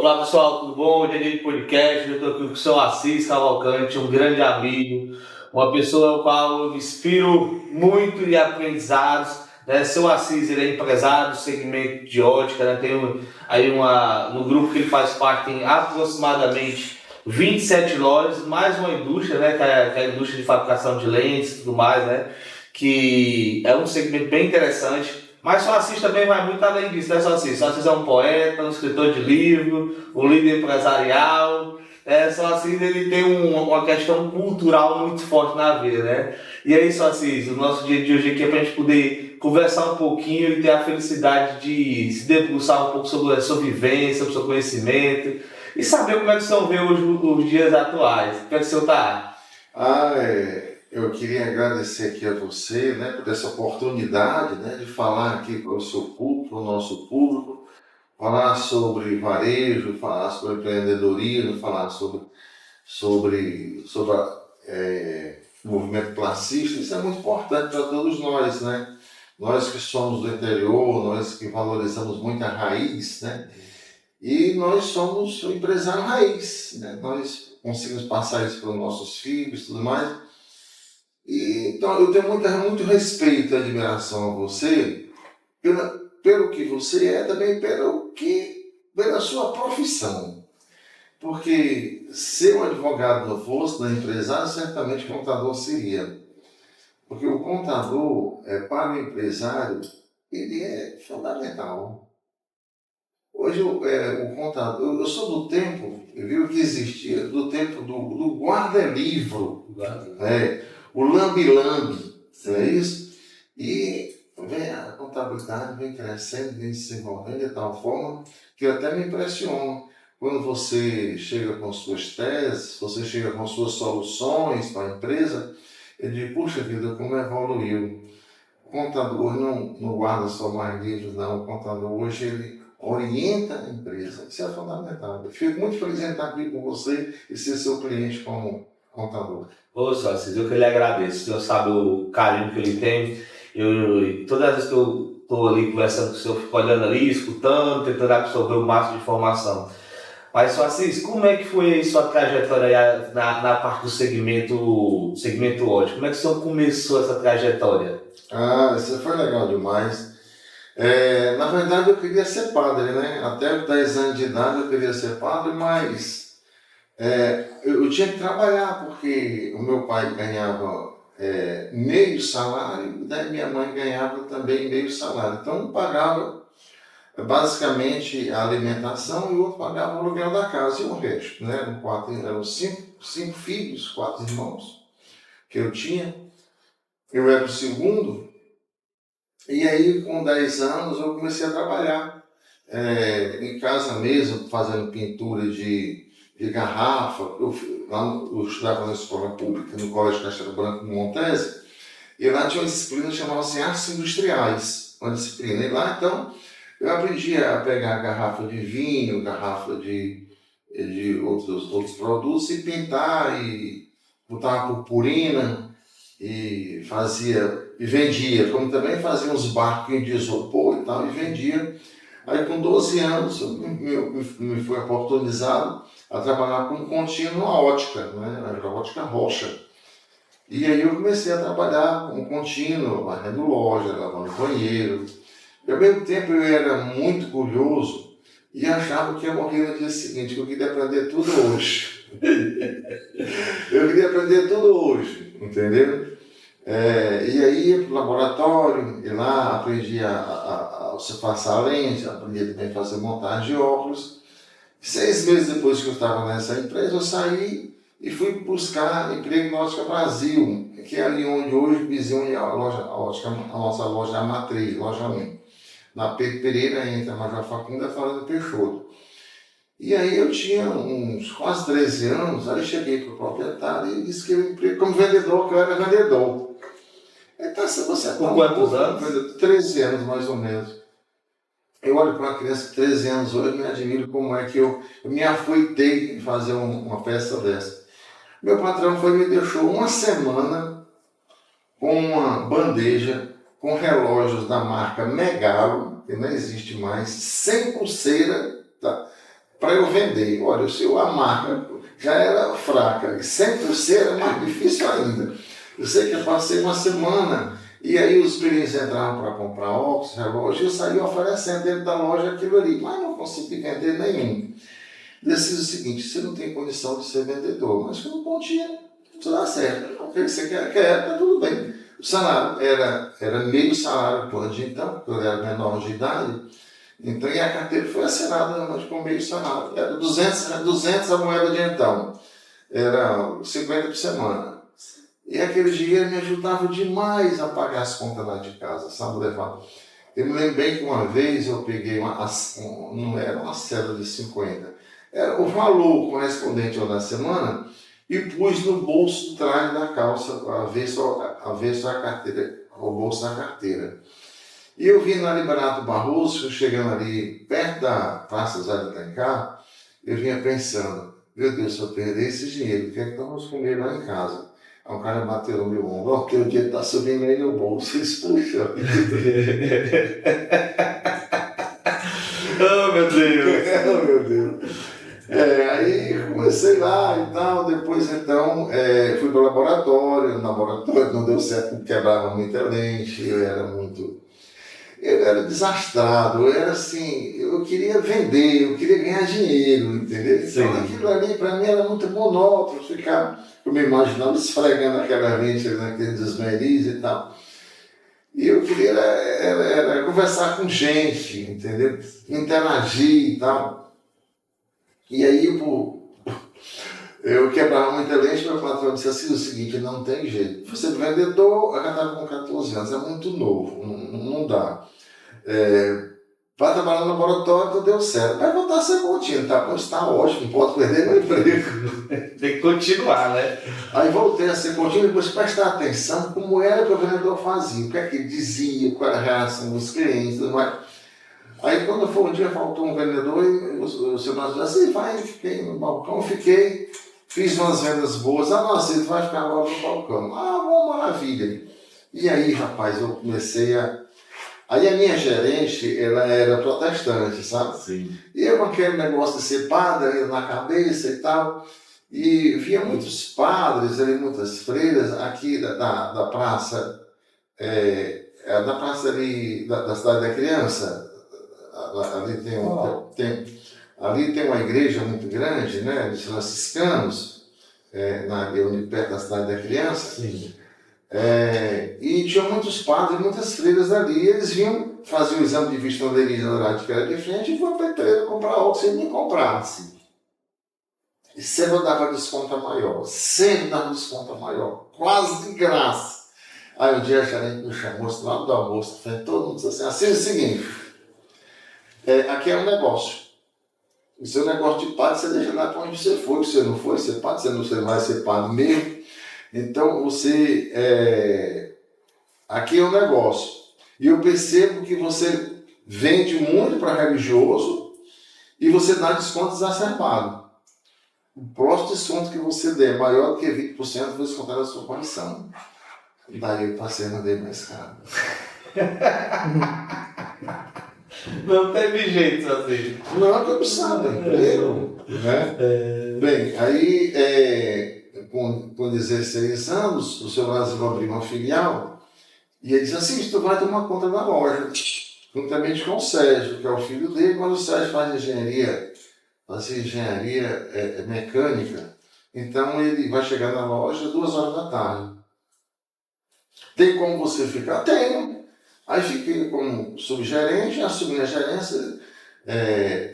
Olá pessoal, tudo bom? Hoje é dia de podcast, eu estou aqui com o seu Assis Cavalcante, um grande amigo, uma pessoa ao qual eu me inspiro muito em aprendizados. Né? Seu Assis, ele é empresário do segmento de ótica, né? Aí no grupo que ele faz parte tem aproximadamente 27 lojas, mais uma indústria, né? Que é a indústria de fabricação de lentes e tudo mais, né? Que é um segmento bem interessante. Mas Só Assis também vai muito além disso, né, Só Assis? Só Assis é um poeta, um escritor de livro, um líder empresarial. Só Assis ele tem uma questão cultural muito forte na vida, né? E aí, Só Assis, o nosso dia de hoje aqui é para a gente poder conversar um pouquinho e ter a felicidade de se debruçar um pouco sobre a sua vivência, sobre o seu conhecimento e saber como é que o senhor vê hoje os dias atuais. Como é que o senhor está? Eu queria agradecer aqui a você, né, por essa oportunidade, né, de falar aqui para o seu público, para o nosso público, falar sobre varejo, falar sobre empreendedorismo, falar sobre o movimento classista. Isso é muito importante para todos nós, né? Nós que somos do interior, nós que valorizamos muito a raiz, né? E nós somos o empresário raiz, né? Nós conseguimos passar isso para os nossos filhos e tudo mais. Então, eu tenho muito respeito e admiração a você pelo que você é, também pela sua profissão. Porque se o advogado não fosse, não empresário, certamente o contador seria. Porque o contador, para o empresário, ele é fundamental. Hoje, o contador, eu sou do tempo, viu, que existia, do tempo do guarda-livro. O lambe-lambe, não é isso? E a contabilidade vem crescendo, vem se desenvolvendo de tal forma que até me impressiona. Quando você chega com suas teses, você chega com suas soluções para a empresa, eu digo, puxa vida, como evoluiu. O contador não guarda só mais livros, não. O contador hoje ele orienta a empresa. Isso é fundamental. Eu fico muito feliz em estar aqui com você e ser seu cliente como contador. Ô, Assis, eu que lhe agradeço. O senhor sabe o carinho que ele tem. Todas as vezes que eu estou ali conversando com o senhor, eu fico olhando ali, escutando, tentando absorver o máximo de informação. Mas, Sr. Assis, como é que foi a sua trajetória aí na parte do segmento ótico? Como é que o senhor começou essa trajetória? Isso foi legal demais. Na verdade, eu queria ser padre, né? Até os 10 anos de idade eu queria ser padre, mas eu tinha que trabalhar, porque o meu pai ganhava meio salário, daí minha mãe ganhava também meio salário. Então, um pagava basicamente a alimentação e o outro pagava o aluguel da casa e o resto, né? Eram cinco filhos, 4 irmãos que eu tinha. Eu era o segundo, e aí com 10 anos eu comecei a trabalhar em casa mesmo, fazendo pintura de garrafa. Eu estudava na escola pública, no Colégio Castelo Branco, em Montese, e lá tinha uma disciplina chamada-se Artes Industriais, uma disciplina. E lá, então, eu aprendi a pegar garrafa de vinho, garrafa de outros produtos e pintar, e botar uma purpurina, e vendia, como também fazia uns barquinhos de isopor e tal, e vendia. Aí com 12 anos eu me fui oportunizado a trabalhar com contínuo numa ótica, né? A ótica Rocha. E aí eu comecei a trabalhar com contínuo, varrendo loja, lavando banheiro. E ao mesmo tempo eu era muito curioso e achava que ia morrer no dia seguinte, que eu queria aprender tudo hoje. Eu queria aprender tudo hoje, entendeu? E aí ia para o laboratório, e lá aprendi a passar a lente, aprendi também a fazer montagem de óculos. 6 meses depois que eu estava nessa empresa, eu saí e fui buscar emprego na Ótica Brasil, que é ali onde hoje vizinho a nossa loja da Matriz, loja 1. Na Pedro Pereira, entre a Major Facunda e a Fala do Peixoto. E aí eu tinha uns quase 13 anos, aí cheguei para o proprietário e disse que eu emprego como vendedor, que eu era vendedor. Então, se você Com quantos anos? 13 anos mais ou menos. Eu olho para uma criança de 13 anos hoje e me admiro como é que eu me afoitei em fazer uma peça dessa. Meu patrão me deixou uma semana com uma bandeja com relógios da marca Megalo, que não existe mais, sem pulseira, tá? para eu vender. Olha, se a marca já era fraca e sem terceira é mais difícil ainda. Eu sei que eu passei uma semana e aí os clientes entravam para comprar óculos, relógio, e eu saía oferecendo dentro da loja aquilo ali, mas não consegui vender nenhum. Decidi o seguinte: você não tem condição de ser vendedor, mas com um pontinho isso dá certo. O que você quer, tá tudo bem. O salário era meio salário por dia, então, porque eu era menor de idade. Então, e a carteira foi assinada com meio salário. Era 200 a moeda de então. Era 50 por semana. E aquele dinheiro me ajudava demais a pagar as contas lá de casa, sabe, levar. Eu me lembrei que uma vez eu peguei não era uma cédula de 50, era o valor correspondente ao da semana e pus no bolso de trás da calça, avesso à carteira, ao bolso da carteira. E eu vi na Liberato Barroso, chegando ali perto da Praça Zé de Alencar, eu vinha pensando, meu Deus, se eu perder esse dinheiro, o que é que nós vamos comer lá em casa? Aí o cara bateu no meu ombro, ó, o dinheiro está subindo aí no bolso, puxa. Oh, meu Deus! Oh, meu Deus! Aí comecei lá e tal, depois então fui para o laboratório, no laboratório não deu certo, quebrava muita lente, eu era desastrado, eu era assim, eu queria vender, eu queria ganhar dinheiro, entendeu? Sim. Então aquilo ali para mim era muito monótono, eu me imaginava esfregando aquela lente naqueles esmeris e tal. E eu queria era conversar com gente, entendeu? Interagir e tal. E aí eu quebrava muita lente, meu patrão disse assim, o seguinte: não tem jeito. Você é vendedor, eu já estava com 14 anos, é muito novo, não dá. Vai trabalhar no laboratório, então deu certo. Vai voltar a ser contínuo, tá? Mas está ótimo, não posso perder meu emprego. Tem que continuar, né? Aí voltei a ser contínuo, depois prestar atenção como era que o vendedor fazia, o que é que ele dizia, qual era a reação dos clientes, tudo mais. Aí quando foi um dia, faltou um vendedor e o seu disse assim, vai, fiquei no balcão, fiz umas vendas boas. Ah, não, você vai ficar agora no balcão. Ah, bom, maravilha. E aí, rapaz, eu comecei a... Aí a minha gerente, ela era protestante, sabe? Sim. E eu com aquele negócio de ser padre na cabeça e tal, e via muitos padres, ali, muitas freiras aqui da praça, da praça ali da Cidade da Criança. Ali tem uma igreja muito grande, né, de franciscanos, ali perto da Cidade da Criança. Sim. E tinha muitos padres, muitas freiras ali, e eles vinham fazer o exame de vista na igreja horário que era de frente e foram para a igreja comprar óculos sem nem comprar. Assim. E sempre dava desconto maior, quase de graça. Aí um dia a gerente me chamou, lá do almoço, todo mundo disse assim é o seguinte, aqui é um negócio. O seu negócio de padre, você deixa lá para onde você for, se você não for ser padre, você não vai ser padre mesmo. Então, aqui é um negócio. E eu percebo que você vende muito para religioso e você dá desconto exacerbado. O próximo desconto que você der, maior do que 20%, eu vou descontar da sua condição. Daí eu passei a vender mais caro. Não teve jeito assim. Não, que eu precisava de emprego. Né? Bem, aí, com 16 anos, o seu Brasil abriu uma filial e ele disse assim, tu vai tomar conta da loja, juntamente com o Sérgio, que é o filho dele, mas o Sérgio faz engenharia mecânica, então ele vai chegar na loja 2 horas da tarde. Tem como você ficar? Tenho. Aí fiquei como subgerente, assumi a gerência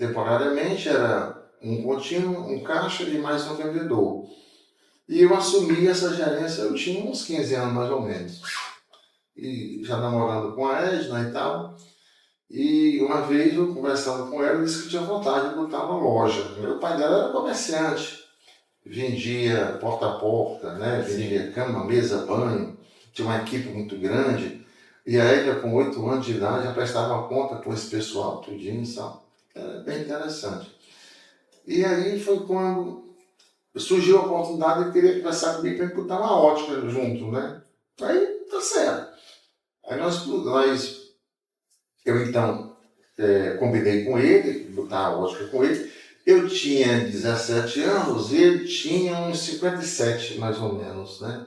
temporariamente, era um contínuo, um caixa e mais um vendedor. E eu assumi essa gerência, eu tinha uns 15 anos mais ou menos. E já namorando com a Edna e tal. E uma vez eu conversando com ela, disse que tinha vontade de botar uma loja. Meu pai dela era comerciante, vendia porta a porta, né? Vendia cama, mesa, banho, tinha uma equipe muito grande. E a Edna, com 8 anos de idade, já prestava conta com esse pessoal, tudinho, sabe? Era bem interessante. E aí foi quando surgiu a oportunidade de querer conversar comigo para botar uma ótica junto, né? Aí, tá certo. Aí eu então combinei com ele, botar a ótica com ele, Eu tinha 17 anos e ele tinha uns 57, mais ou menos, né?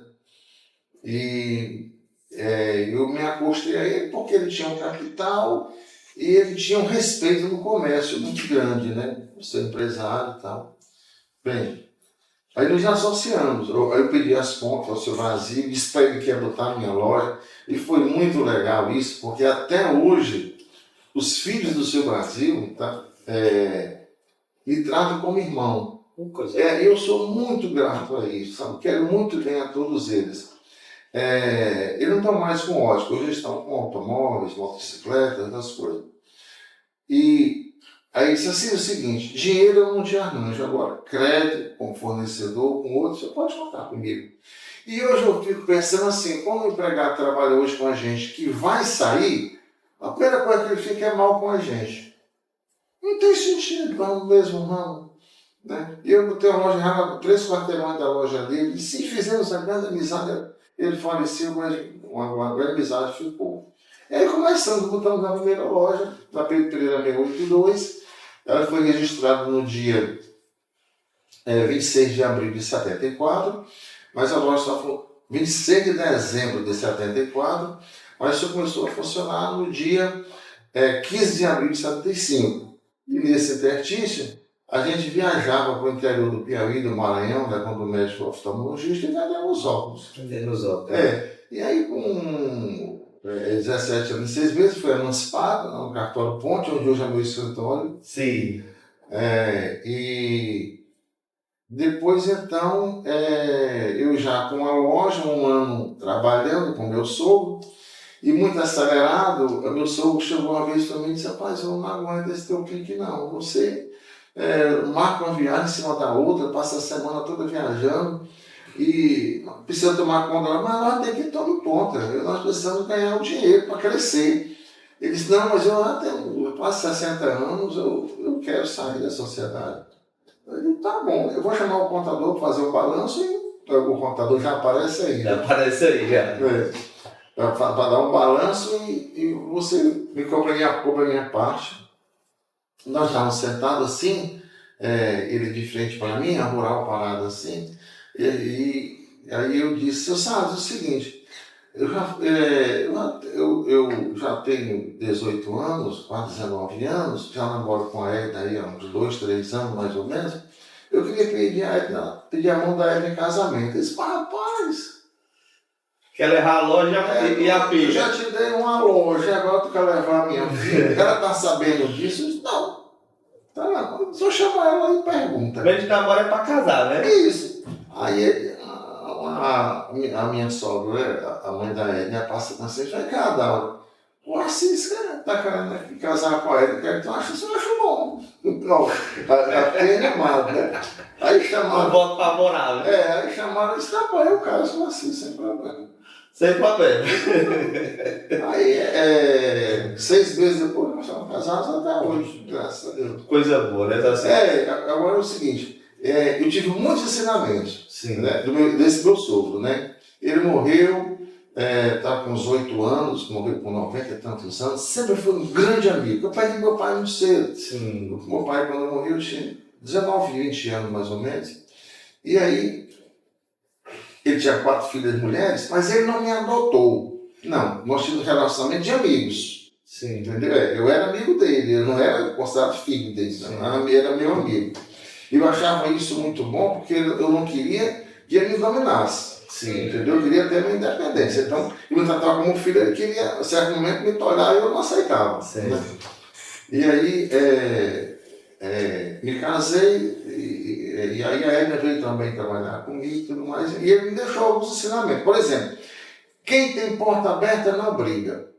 E eu me acostei a ele porque ele tinha um capital e ele tinha um respeito no comércio muito grande, né? Por ser empresário e tal. Bem, aí nos associamos. Eu pedi as contas ao seu Brasil, disse para ele que ia botar na minha loja. E foi muito legal isso, porque até hoje os filhos do seu Brasil, tá, me tratam como irmão. Eu sou muito grato a isso, sabe? Quero muito bem a todos eles. Eles não estão mais com ótica, hoje eles estão com automóveis, motocicletas, essas coisas. E aí disse assim o seguinte: dinheiro eu não te arranjo, agora crédito com fornecedor, com outro, você pode contar comigo. E hoje eu fico pensando assim, quando o empregado trabalha hoje com a gente que vai sair, a primeira coisa que ele fica é mal com a gente. Não tem sentido, não, mesmo não. Né? E eu tenho uma loja, 3 quarteirões da loja dele, e se fizermos a grande amizade, ele faleceu, mas uma grande amizade ficou. E aí começamos, botamos na primeira loja, na Pedro Pereira 682, ela foi registrada no dia 26 de abril de 74, mas a loja só foi 26 de dezembro de 74, mas só começou a funcionar no dia 15 de abril de 75. E nesse interstício, a gente viajava para o interior do Piauí, do Maranhão, levando o médico oftalmologista e vendendo os óculos. E aí, com 17 anos e 6 meses, foi emancipado no cartório Ponte, onde hoje é meu escritório. Sim. E depois, então, eu já com a loja, um ano trabalhando com meu sogro, e muito acelerado, meu sogro chegou uma vez para mim e disse: rapaz, eu não aguento esse teu pique não, você marca uma viagem em cima da outra, passa a semana toda viajando, e precisa tomar conta, mas nós temos que tomar conta, nós precisamos ganhar o dinheiro para crescer. Ele disse: não, mas eu passo 60 anos, eu quero sair da sociedade. Eu disse: tá bom, eu vou chamar o contador para fazer o balanço, e o contador já aparece aí. Já aparece aí, já. Para dar um balanço e você me cobra a minha parte. Nós estávamos sentados assim, ele de frente para mim, a rural parada assim, e aí eu disse: seu Salles, é o seguinte, eu já tenho 18 anos, quase 19 anos, já namoro com a Edna aí há uns 2, 3 anos mais ou menos, eu queria pedir a mão da Edna em casamento. Ele disse: rapaz, quer levar a loja e a filha? Eu já te dei uma loja, agora tu quer levar a minha filha? Ela tá sabendo disso? Eu disse: não. Tá, só chamar ela e pergunta. Mas de namoro é pra casar, né? Isso. Aí a minha sogra, a mãe da Edna, passa na frente, vai cada o Assis tá querendo casar com a Edna, então eu acho bom. Não, a filha amada, né? Aí chamaram. Um voto favorável. Aí chamaram e disse: tá bom, eu caso com o Assis, sem problema. Sem problema. Aí, 6 meses depois, nós estamos casados até hoje, graças a Deus. Coisa boa, né? Tá certo. Agora é o seguinte, eu tive muitos ensinamentos, né, desse meu sogro, né? Ele morreu, tá com uns 8 anos, morreu com 90 e tantos anos, sempre foi um grande amigo. Eu perdi meu pai muito cedo. Sim. Meu pai, quando morreu, eu tinha 19, 20 anos mais ou menos. E aí, ele tinha 4 filhas mulheres, mas ele não me adotou. Não, nós tínhamos um relacionamento de amigos. Sim. Entendeu? Eu era amigo dele, eu não era considerado filho dele, não, era meu amigo. E eu achava isso muito bom porque eu não queria que ele me dominasse. Sim. Entendeu? Eu queria ter a minha independência. Então, ele me tratava como filho, ele queria, a certo momento, me tolerar e eu não aceitava. Né? E aí, me casei, e aí a Edna veio também trabalhar comigo e tudo mais, e ele me deixou alguns ensinamentos. Por exemplo, quem tem porta aberta não briga,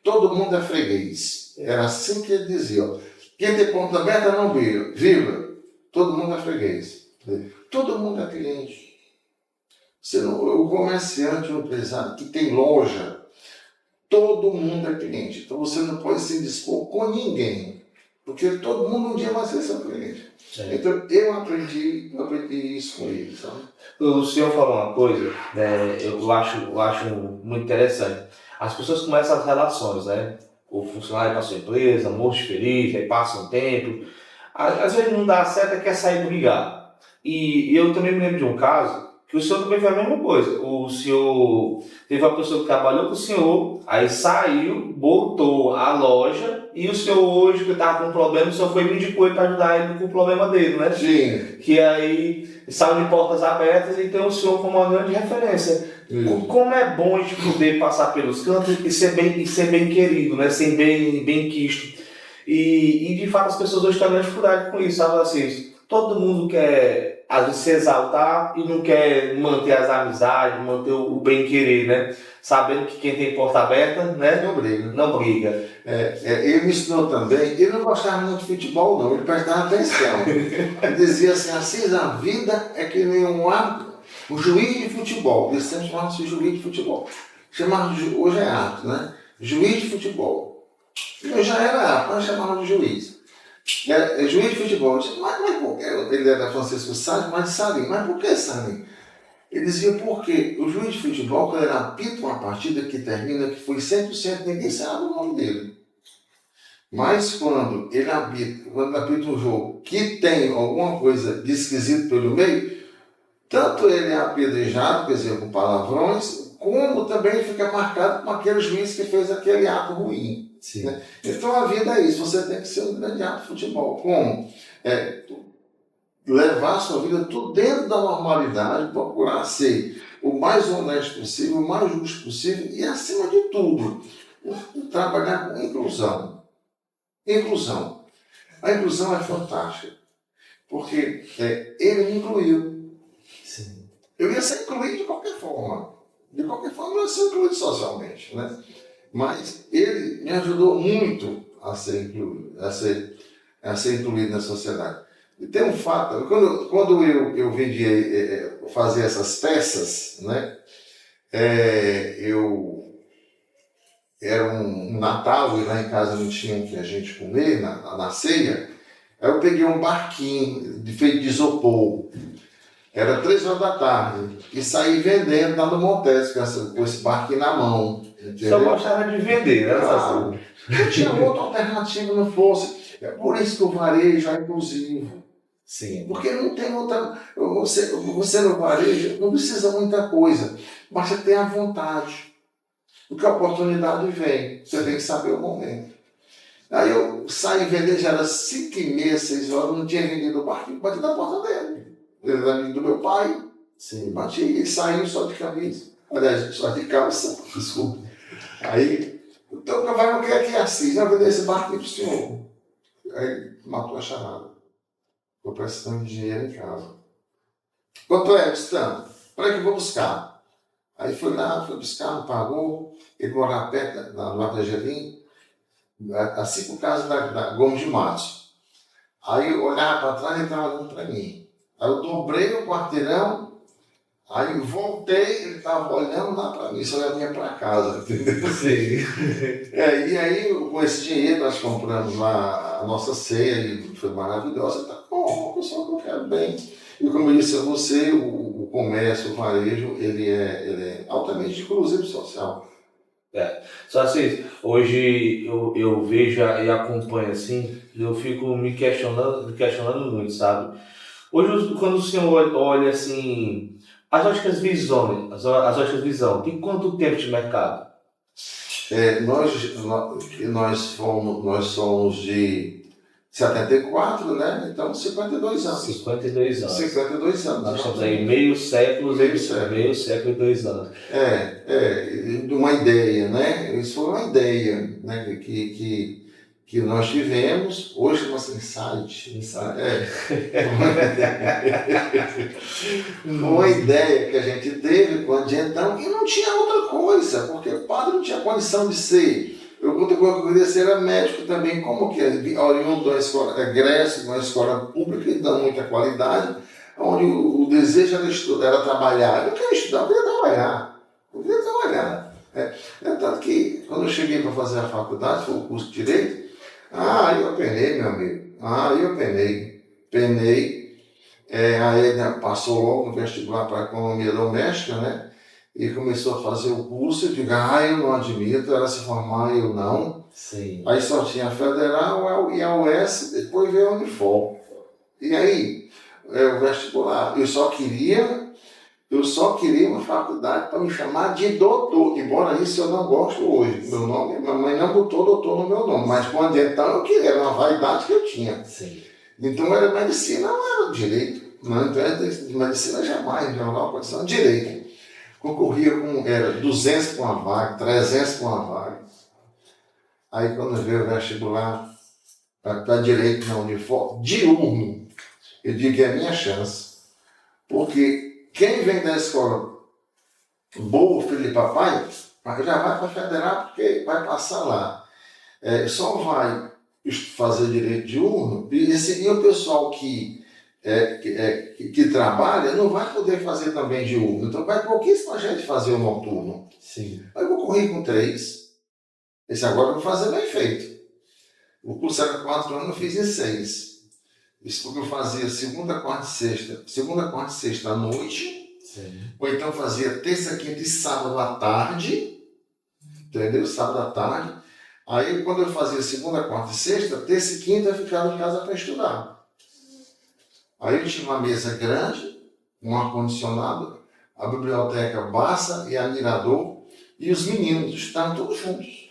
todo mundo é freguês. Era assim que ele dizia: ó, quem tem porta aberta não briga, vírgula, todo mundo é freguês. Todo mundo é cliente. O comerciante, o empresário que tem loja, todo mundo é cliente. Então você não pode se dispor com ninguém, porque todo mundo um dia vai ser seu cliente. Então eu aprendi isso com ele, sabe? O senhor falou uma coisa, né, eu acho muito interessante. As pessoas começam as relações, né? O funcionário com a sua empresa, moço feliz, aí passa um tempo, Às vezes não dá certo, quer sair brigar. E eu também me lembro de um caso que o senhor também fez a mesma coisa. O senhor teve uma pessoa que trabalhou com o senhor, aí saiu, voltou à loja, e o senhor hoje que estava com um problema, o senhor foi e me indicou ele para ajudar ele com o problema dele, né? Sim. Que aí saiu de portas abertas e tem o senhor como uma grande referência. Como é bom a gente poder passar pelos cantos e ser bem querido, né? Ser bem quisto. E de fato as pessoas hoje têm uma dificuldade com isso, sabe assim? Todo mundo quer, às vezes, se exaltar e não quer manter as amizades, manter o bem-querer, né? Sabendo que quem tem porta aberta, né? Não briga. Não briga. Ele me ensinou também, ele não gostava muito de futebol não, ele prestava atenção. Ele dizia assim, Assis, a vida é que nem um juiz de futebol, ele sempre chamava-se juiz de futebol. Hoje é árbitro, né? Juiz de futebol. Eu já era árbitro, mas chamava de juiz. Juiz de futebol. Eu disse, mas por que? Ele era Francisco Salles, mas de Salim. Mas por que Salim? Ele dizia porque o juiz de futebol, quando ele apita uma partida que termina, que foi 100%, ninguém sabe o nome dele. Mas quando ele apita um jogo que tem alguma coisa de esquisito pelo meio, tanto ele é apedrejado, quer dizer, com palavrões, como também fica marcado com aquele juiz que fez aquele ato ruim. Né? Então a vida é isso, você tem que ser um grande ato de futebol. Como? Levar a sua vida tudo dentro da normalidade, procurar ser o mais honesto possível, o mais justo possível e, acima de tudo, trabalhar com inclusão. Inclusão. A inclusão é fantástica, porque ele me incluiu. Sim. Eu ia ser incluído de qualquer forma. De qualquer forma, eu ia ser incluído socialmente, né? Mas ele me ajudou muito a ser incluído na sociedade. E tem um fato, quando eu vim de fazer essas peças, né? Era um Natal e lá em casa não tinha o que a gente comer na ceia. Aí eu peguei um barquinho feito de isopor. Era 3 horas da tarde e saí vendendo lá no Montes com esse barquinho na mão. Só gostava de vender, né? Não tinha outra alternativa, não fosse. É por isso que o varejo é inclusivo. Sim. Porque não tem outra. Você no varejo não precisa muita coisa, basta ter a vontade. Porque a oportunidade vem, você tem que saber o momento. Aí eu saí vendendo, já era 5h30, 6 horas, não tinha vendido o barquinho, bati na porta dele. Ele era amigo do meu pai. Sim. Bati e saiu só de camisa. Aliás, só de calça, desculpa. Aí, então o cavalo não quer que Assis, vai vender esse barquinho pro senhor. Aí matou a charada. Estou precisando de dinheiro em casa. Quanto é, Tanto? Para que eu vou buscar? Aí foi buscar, não pagou. Ele morava perto, na Mata Gerim, a 5 casas da Gomes de Matos. Aí eu olhava para trás e ele estava olhando para mim. Aí eu dobrei o quarteirão, aí voltei, ele estava olhando lá para mim, só vinha para casa, entendeu? Sim. E aí, com esse dinheiro, nós compramos lá a nossa ceia, e foi maravilhosa. Tá bom, pessoal que eu quero bem. E como eu disse a você, o comércio, o varejo, ele é altamente inclusivo social. Só assim, hoje eu vejo e acompanho assim, eu fico me questionando muito, sabe? Hoje, quando o senhor olha assim, as óticas Visão, tem quanto tempo de mercado? Nós somos de 74, né? Então 52 anos. 52 anos. 52 anos. Nós estamos aí meio século e 2 anos. Uma ideia, né? Isso foi uma ideia, né? Que nós tivemos, hoje é nosso insight. Uma ideia que a gente teve quando então, e não tinha outra coisa, porque o padre não tinha condição de ser. Outra coisa que eu queria ser era médico também, como que é? Oriundo de uma escola, egresso de uma escola pública, e dando muita qualidade, onde o desejo era trabalhar. Eu queria estudar, eu queria trabalhar. Tanto que, quando eu cheguei para fazer a faculdade, foi o curso de Direito, eu penei, meu amigo. Penei. Aí passou logo no vestibular para a economia doméstica, né? e começou a fazer o curso, e digo, eu não admito, ela se formar e eu não. Sim. Aí só tinha a Federal e a UES, depois veio a Unifor. E aí, o vestibular, eu só queria uma faculdade para me chamar de doutor, embora isso eu não gosto hoje. Meu nome, minha mãe não botou doutor no meu nome, mas quando então eu queria, era uma vaidade que eu tinha. Sim. Então era medicina, não era direito. Não, então de medicina jamais, não era uma condição de direito. Concorria era 200 para uma vaga, 300 para uma vaga. Aí quando veio o vestibular para direito na Unifor, diurno, eu digo que é a minha chance. Porque quem vem da escola boa, filho de papai, já vai para a Federal porque vai passar lá. Só vai fazer direito diurno e o pessoal que trabalha não vai poder fazer também diurno. Então vai pouquíssima gente fazer o noturno. Sim. Aí eu vou correr com 3. Esse agora eu vou fazer bem feito. O curso era 4 anos, eu fiz em 6. Isso porque eu fazia segunda, quarta e sexta à noite. Sim. Ou então fazia terça, quinta e sábado à tarde. Entendeu? Sábado à tarde. Aí quando eu fazia segunda, quarta e sexta, terça e quinta eu ficava em casa para estudar. Aí eu tinha uma mesa grande, um ar-condicionado, a biblioteca Barça e a Mirador, e os meninos estavam todos juntos.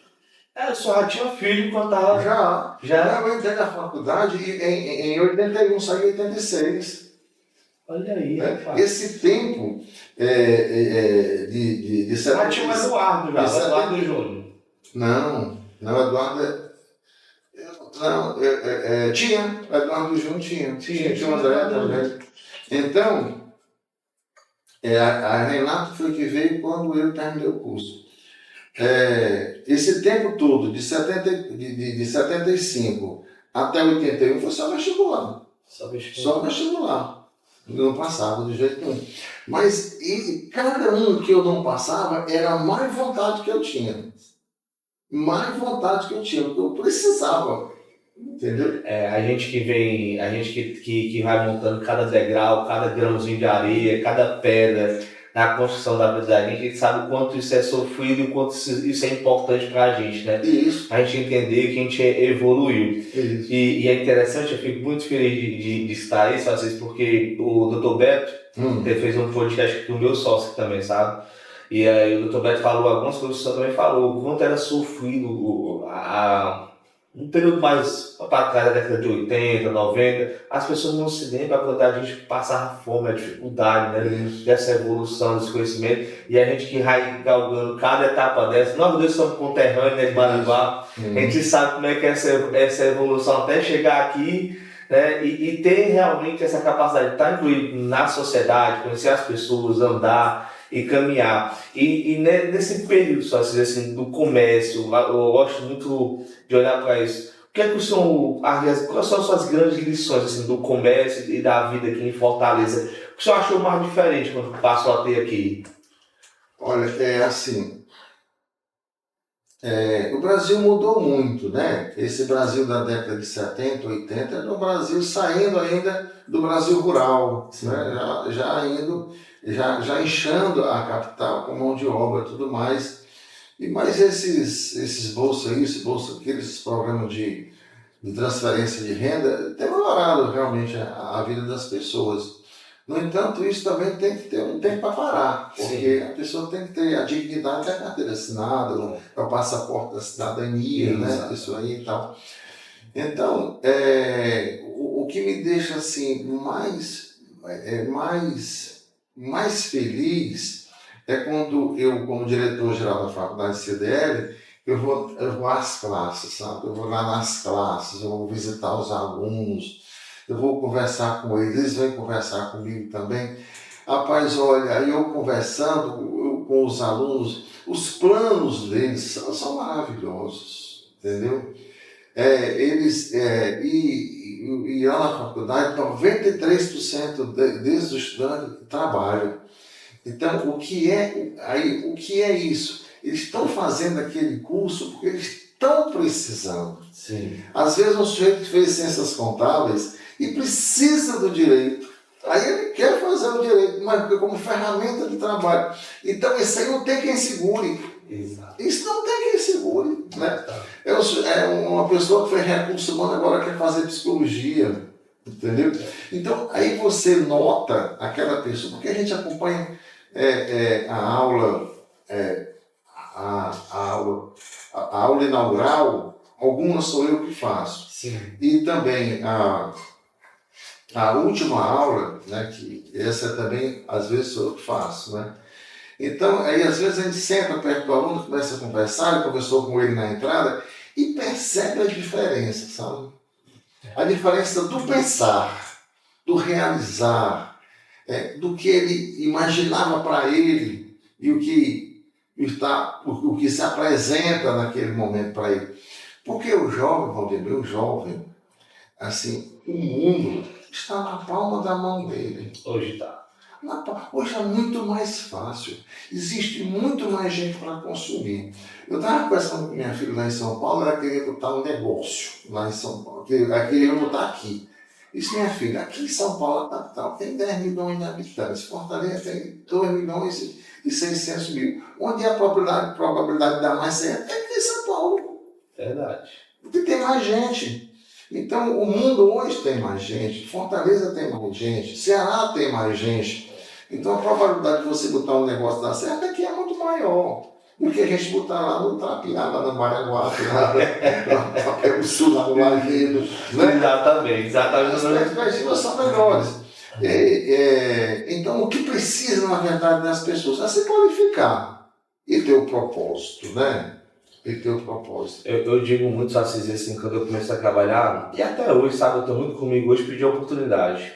O senhor já tinha filho quando estava... Já. Eu entrei na faculdade em 81, saí em 86. Olha aí, rapaz. Esse tempo de 70... Já tinha o Eduardo já, o Eduardo Júnior. Não, Eduardo... tinha, o Eduardo Júnior tinha o André também. Então, a Renata foi que veio quando eu terminei o curso. Esse tempo todo, de 75 até 81, foi só vestibular. Só vestibular. Eu não passava de jeito nenhum. Mas cada um que eu não passava era a mais vontade que eu tinha. Porque eu precisava. Entendeu? A gente que vai montando cada degrau, cada grãozinho de areia, cada pedra na construção da vida da gente sabe o quanto isso é sofrido e o quanto isso é importante pra gente, né? Isso. A gente entender que a gente evoluiu. Isso. E é interessante, eu fico muito feliz de estar aí, às vezes, porque o Dr. Beto ele fez um podcast com o meu sócio também, sabe? E aí o Dr. Beto falou algumas coisas que o senhor também falou, o quanto era sofrido um período mais para trás, da década de 80, 90, as pessoas não se lembram quando a gente passava fome, a dificuldade, né, dessa evolução, desse conhecimento, e a gente que vai galgando cada etapa dessa, nós dois somos conterrâneos, né, de Maranguá, a gente sabe como é que é essa evolução até chegar aqui, né, e ter realmente essa capacidade de estar incluído na sociedade, conhecer as pessoas, andar e caminhar. E nesse período, só assim, do comércio, eu gosto muito de olhar para isso. O que é que são, quais são as suas grandes lições assim, do comércio e da vida aqui em Fortaleza? O que o senhor achou mais diferente quando passou a ter aqui? Olha, o Brasil mudou muito, né? Esse Brasil da década de 70, 80 era um Brasil saindo ainda do Brasil rural, né? Já inchando a capital com mão de obra e tudo mais. Mas esses bolsa isso, bolsa aquilo, esses programas de transferência de renda tem melhorado realmente a vida das pessoas. No entanto, isso também tem que ter um tempo para parar, porque a pessoa tem que ter a dignidade da carteira assinada, o passaporte da cidadania, né? Isso aí e tal. Então, o que me deixa assim mais feliz é quando eu, como diretor-geral da faculdade CDL, eu vou às classes, sabe? Eu vou lá nas classes, eu vou visitar os alunos, eu vou conversar com eles, eles vêm conversar comigo também. Rapaz, olha, eu conversando com os alunos, os planos deles são maravilhosos, entendeu? E lá na faculdade, 93% desses estudantes trabalham. Então, o que é isso? Eles estão fazendo aquele curso porque eles estão precisando. Sim. Às vezes um sujeito que fez ciências contábeis e precisa do direito. Aí ele quer fazer o direito, mas como ferramenta de trabalho. Então isso aí não tem quem segure. Exato. Isso não tem quem segure. Né? Uma pessoa que foi recurso humano agora quer fazer psicologia. Entendeu? Então aí você nota aquela pessoa, porque a gente acompanha a aula, a aula inaugural, algumas sou eu que faço. Sim. E também a última aula, né, que essa também às vezes sou eu que faço, né? Então, aí às vezes a gente senta perto do aluno, começa a conversar, ele conversou com ele na entrada e percebe a diferença, sabe? A diferença do pensar, do realizar, do que ele imaginava para ele e o que se apresenta naquele momento para ele. Porque o jovem, Valdemir, assim, o mundo está na palma da mão dele. Hoje está. Hoje é muito mais fácil. Existe muito mais gente para consumir. Eu estava conversando com minha filha lá em São Paulo, ela queria botar um negócio lá em São Paulo. Ela queria botar aqui. Isso, minha filha, aqui em São Paulo, a capital, tem 10 milhões de habitantes. Fortaleza tem 2 milhões e 600 mil. Onde a probabilidade de dar mais certo é aqui em São Paulo. Verdade. Porque tem mais gente. Então, o mundo hoje tem mais gente, Fortaleza tem mais gente, Ceará tem mais gente. Então, a probabilidade de você botar um negócio dar certo aqui é muito maior do que a gente botar lá no Trapiá, lá no Maranguape, lá no Sul, lá no Lajeado. Né? Exatamente. As perspectivas são melhores. Então, o que precisa, na verdade, das pessoas é se qualificar e ter o propósito, né? Eu digo muito assim, quando eu comecei a trabalhar, e até hoje, sabe, eu estou muito comigo hoje, pedir oportunidade.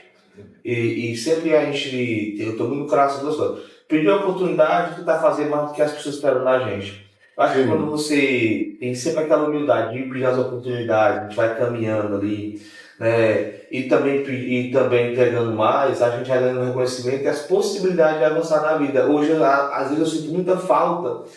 E sempre eu estou muito no coração das coisas. Pedir oportunidade, tu tá fazendo mais do que as pessoas esperam da gente. Eu acho que quando você tem sempre aquela humildade de pedir as oportunidades, a gente vai caminhando ali, né? E também entregando mais, a gente vai dando reconhecimento e as possibilidades de avançar na vida. Hoje, às vezes, eu sinto muita falta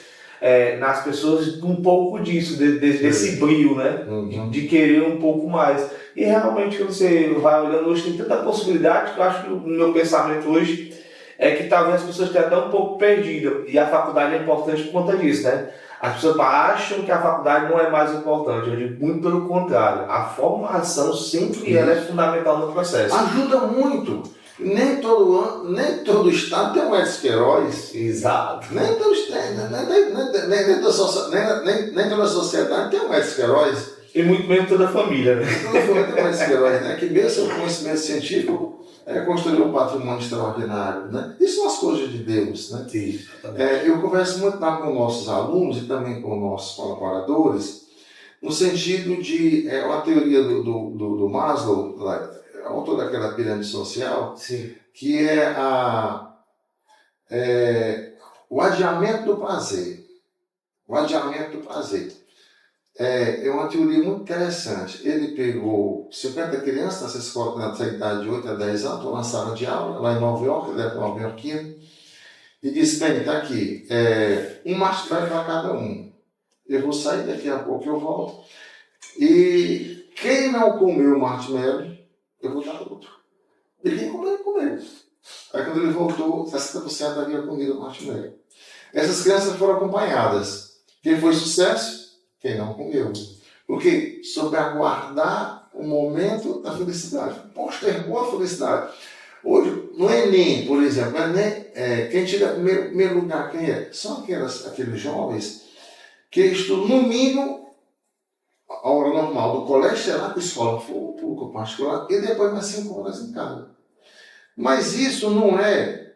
nas pessoas um pouco disso, desse brilho, né? Uhum. De querer um pouco mais. E realmente, quando você vai olhando hoje, tem tanta possibilidade que eu acho que o meu pensamento hoje é que talvez as pessoas estejam até um pouco perdidas. E a faculdade é importante por conta disso, né? As pessoas acham que a faculdade não é mais importante. Eu digo muito pelo contrário. A formação sempre ela é fundamental no processo. Ajuda muito. Nem todo estado tem um Edson Queiroz. Exato. Nem toda sociedade tem um Edson Queiroz. E muito menos toda a família, né? Toda a família tem um Edson Queiroz, né? Que mesmo seu conhecimento científico construiu um patrimônio extraordinário, né? Isso são as coisas de Deus, né? Sim, eu converso muito lá com nossos alunos e também com nossos colaboradores, no sentido de uma teoria do Maslow, autor daquela pirâmide social, sim, que é o adiamento do prazer. O adiamento do prazer. É uma teoria muito interessante. Ele pegou 50 crianças nessa escola, nessa idade de 8 a 10 anos, uma sala de aula, lá em Nova York, ele é nova-iorquino, e disse: bem, está aqui, um marshmallow para cada um. Eu vou sair daqui a pouco, eu volto. E quem não comeu o marshmallow, eu vou dar outro. E quem comeu, comeu. Aí quando ele voltou, 60% havia comido o marshmallow. Essas crianças foram acompanhadas. Quem foi sucesso? Quem não comeu. Porque soube aguardar o momento da felicidade. Postergou a felicidade. Hoje, no Enem, por exemplo, quem tira primeiro lugar, quem é? São aqueles jovens que estudam no mínimo a hora normal do colégio, sei lá, com escola pública, particular, e depois mais 5 horas em casa. Mas isso não é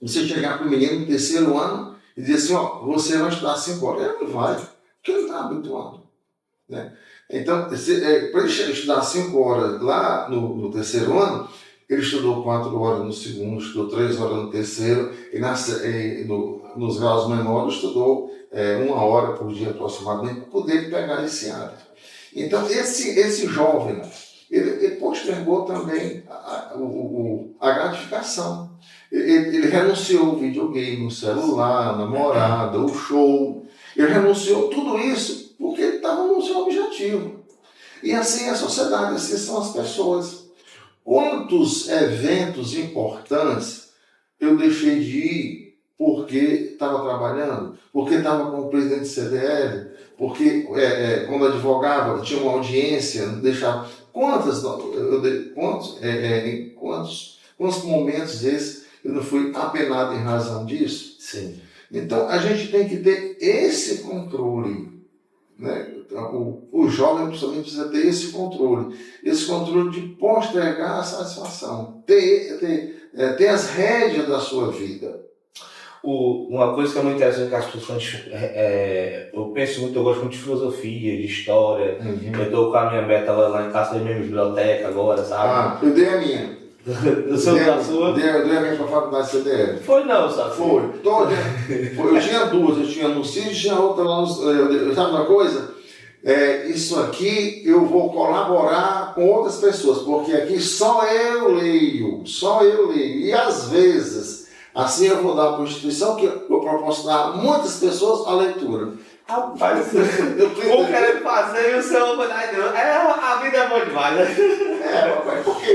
você chegar para o menino no terceiro ano e dizer assim: você vai estudar 5 horas. Ele não vai, porque ele não está habituado. Né? Então, para ele estudar 5 horas lá no terceiro ano, ele estudou 4 horas no segundo, estudou 3 horas no terceiro, e nos graus menores estudou 1 hora por dia aproximadamente, para poder pegar esse hábito. Então, esse jovem, ele postergou também a gratificação. Ele renunciou ao videogame, o celular, a namorada, o show. Ele renunciou tudo isso porque ele estava no seu objetivo. E assim é a sociedade, assim são as pessoas. Quantos eventos importantes eu deixei de ir porque estava trabalhando, porque estava como presidente do CDL, porque quando advogava tinha uma audiência, não deixava. Quantos momentos desses eu não fui apenado em razão disso? Sim. Então a gente tem que ter esse controle, né? O jovem principalmente precisa ter esse controle de postergar a satisfação, ter as rédeas da sua vida. Uma coisa que é muito interessante que as pessoas eu penso muito, eu gosto muito de filosofia, de história. Eu estou com a minha meta lá em casa da minha biblioteca agora, sabe? Eu dei a minha. Eu sou da sua? Eu dei a minha para a faculdade CDL. Foi não, sabe? Foi. Eu tinha duas, eu tinha no CID e tinha outra lá no... Sabe uma coisa? Isso aqui eu vou colaborar com outras pessoas, porque aqui só eu leio. E às vezes, assim eu vou dar para a instituição que eu vou proporcionar a muitas pessoas a leitura. Rapaz, um querendo fazer e o senhor vai dar. A vida é boa demais, né? Porque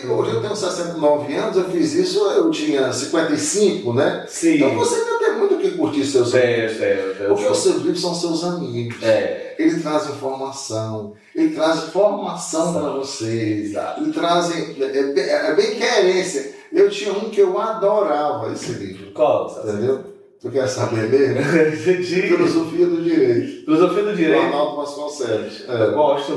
hoje eu tenho 69 anos, eu fiz isso, eu tinha 55, né? Sim. Então você ainda tem muito o que curtir seus livros. Porque os seus livros são seus amigos. Ele traz informação, ele traz formação para vocês, ele traz bem querência. Eu tinha um que eu adorava esse livro. Qual? Entendeu? Tu quer saber mesmo? Filosofia do Direito. Filosofia do Direito. Arnaldo Vasconcelos. Gosto.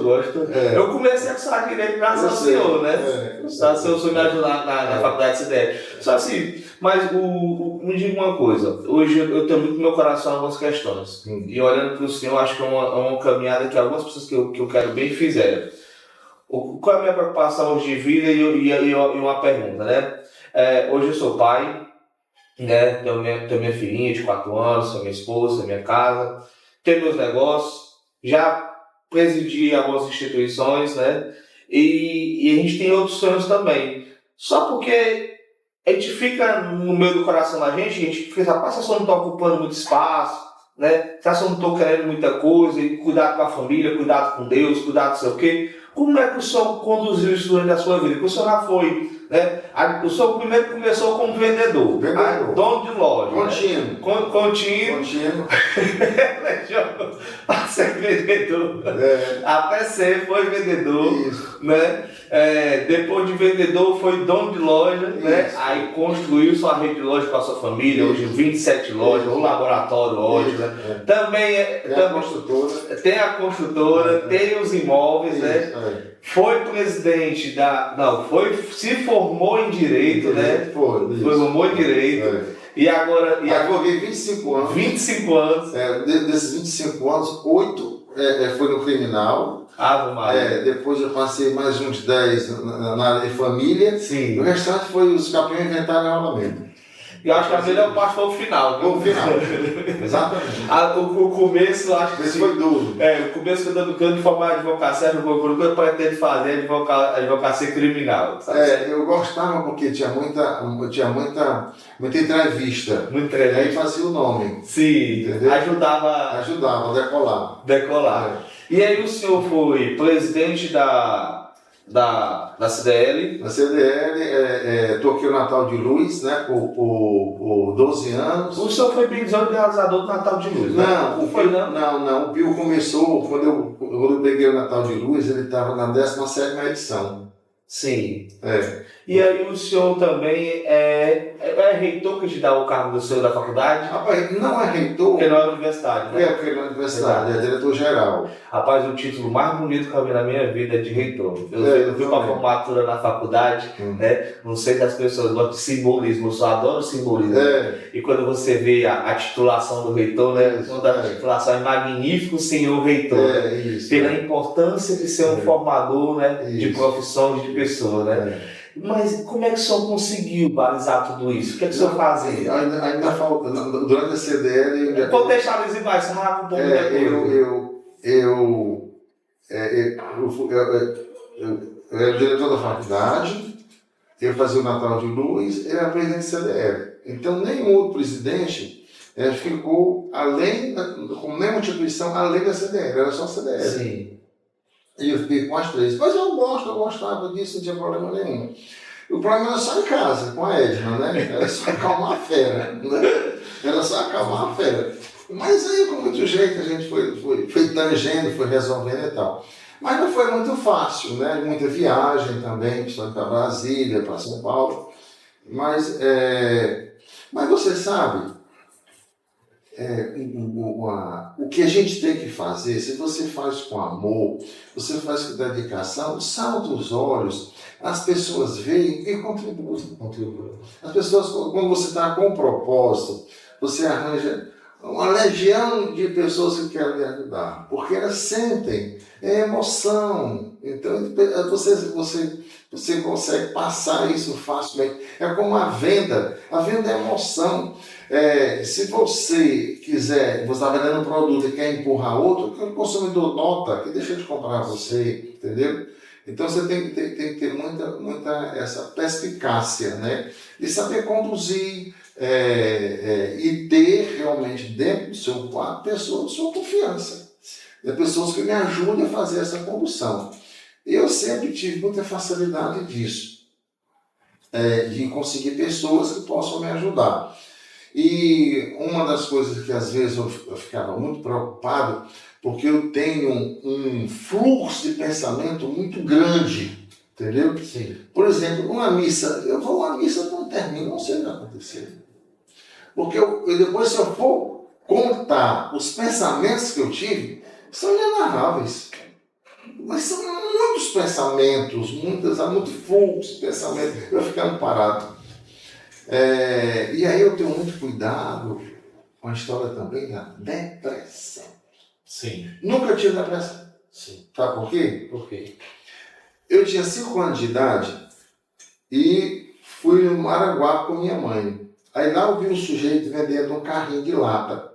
Eu comecei a estudar Direito graças ao senhor, né? O senhor me ajudar na faculdade de CDL. Só assim, mas me diga uma coisa. Hoje eu tenho muito no meu coração algumas questões. E olhando para o senhor, acho que é uma caminhada que algumas pessoas que eu quero bem fizeram. Qual é a minha preocupação hoje de vida e uma pergunta, né? Hoje eu sou pai. Né? Tenho minha filhinha de 4 anos, tenho minha esposa, tenho minha casa, tenho meus negócios, já presidi algumas instituições, né? E a gente tem outros sonhos também. Só porque a gente fica no meio do coração da gente, a gente fica, rapaz, se eu não estou ocupando muito espaço, né? Se eu não estou querendo muita coisa, cuidado com a família, cuidado com Deus, cuidado com sei o quê. Como é que o senhor conduziu isso durante a sua vida? Porque o senhor já foi, né? O senhor primeiro começou como vendedor. Dono de loja. Contínuo. A ser vendedor. Até ser, foi vendedor. Isso. Né? Depois de vendedor, foi dono de loja. Né? Aí construiu sua rede de loja com a sua família. Isso. Hoje 27 lojas, um laboratório ótimo. Né? Também tem a construtora, tem os imóveis, né? Foi presidente se formou em Direito, né? Formou em Direito. E agora... Advoguei 25 anos. 25 anos. Desses 25 anos, 8 foi no criminal. Depois eu passei mais uns 10 na área de família. Sim. O restante foi os campeões inventaram armamento. Eu acho que a melhor parte foi o final. Foi o final. Exatamente. O começo, eu acho que esse foi duro. O começo que eu estou educando de formar advocacia, o que eu pretendo fazer advocacia criminal. Sabe? Eu gostava porque tinha muita entrevista. Muita entrevista. Aí fazia o nome. Sim. Entendeu? Ajudava a decolar. E aí o senhor foi presidente da CDL. Na CDL, toquei o Natal de Luz, né, por 12 anos. O senhor foi bendição realizador do Natal de Luz, né? Não. O Pio começou, quando eu peguei o Natal de Luz, ele estava na 17ª edição. Sim. E aí o senhor também é reitor que te dá o cargo do senhor da faculdade? Rapaz, não é reitor. Porque não é universidade, né? Porque não é universidade, é diretor-geral. Rapaz, o título mais bonito que eu vi na minha vida é de reitor. Eu fui para a formatura na faculdade, né? Não sei se as pessoas gostam de simbolismo, eu só adoro simbolismo. E quando você vê a titulação do reitor, né? Quando a titulação é magnífico, senhor reitor. Pela importância de ser um formador, né? De profissão, de pessoa, né? Mas como é que o senhor conseguiu balizar tudo isso? O que é que o senhor fazia? Ainda falta. Durante a CDL... Pode deixar eles ir mais rápido. Eu era diretor da faculdade, eu fazia o Natal de Luz, ele era presidente da CDL. Então, nenhum outro presidente ficou com nenhuma instituição além da CDL, era só a CDL. Sim. E eu fiquei com as 3. Mas eu gostava disso, não tinha problema nenhum. O problema era só em casa, com a Edna, né? Era só acalmar a fera, né? Era só acalmar a fera. Mas aí, com muito jeito, a gente foi tangendo, foi resolvendo e tal. Mas não foi muito fácil, né? Muita viagem também, para Brasília, para São Paulo. Mas você sabe, o que a gente tem que fazer, se você faz com amor, você faz com dedicação, salta os olhos, as pessoas veem e contribuem. As pessoas, quando você está com um propósito, você arranja uma legião de pessoas que querem lhe ajudar, porque elas sentem, é emoção. Então você consegue passar isso facilmente. É como a venda é emoção. Se você quiser, você está vendendo um produto e quer empurrar outro, o consumidor nota que deixa de comprar você, entendeu? Então você tem que ter muita essa perspicácia, né? De saber conduzir e ter realmente dentro do seu quadro pessoas de sua confiança. Pessoas que me ajudem a fazer essa condução. Eu sempre tive muita facilidade disso, de conseguir pessoas que possam me ajudar. E uma das coisas que às vezes eu ficava muito preocupado, porque eu tenho um fluxo de pensamento muito grande, entendeu? Sim. Por exemplo, uma missa, eu vou a uma missa quando termino, não sei o que vai acontecer. Porque depois, se eu for contar os pensamentos que eu tive, são inenarráveis. Mas são muitos pensamentos, muito fluxo de pensamento, eu ficando parado. E aí eu tenho muito cuidado com a história também da depressão. Sim. Nunca tive depressão. Sim. Sabe por quê? Por quê? Eu tinha 5 anos de idade e fui no Maranguape com minha mãe. Aí lá eu vi um sujeito vendendo um carrinho de lata.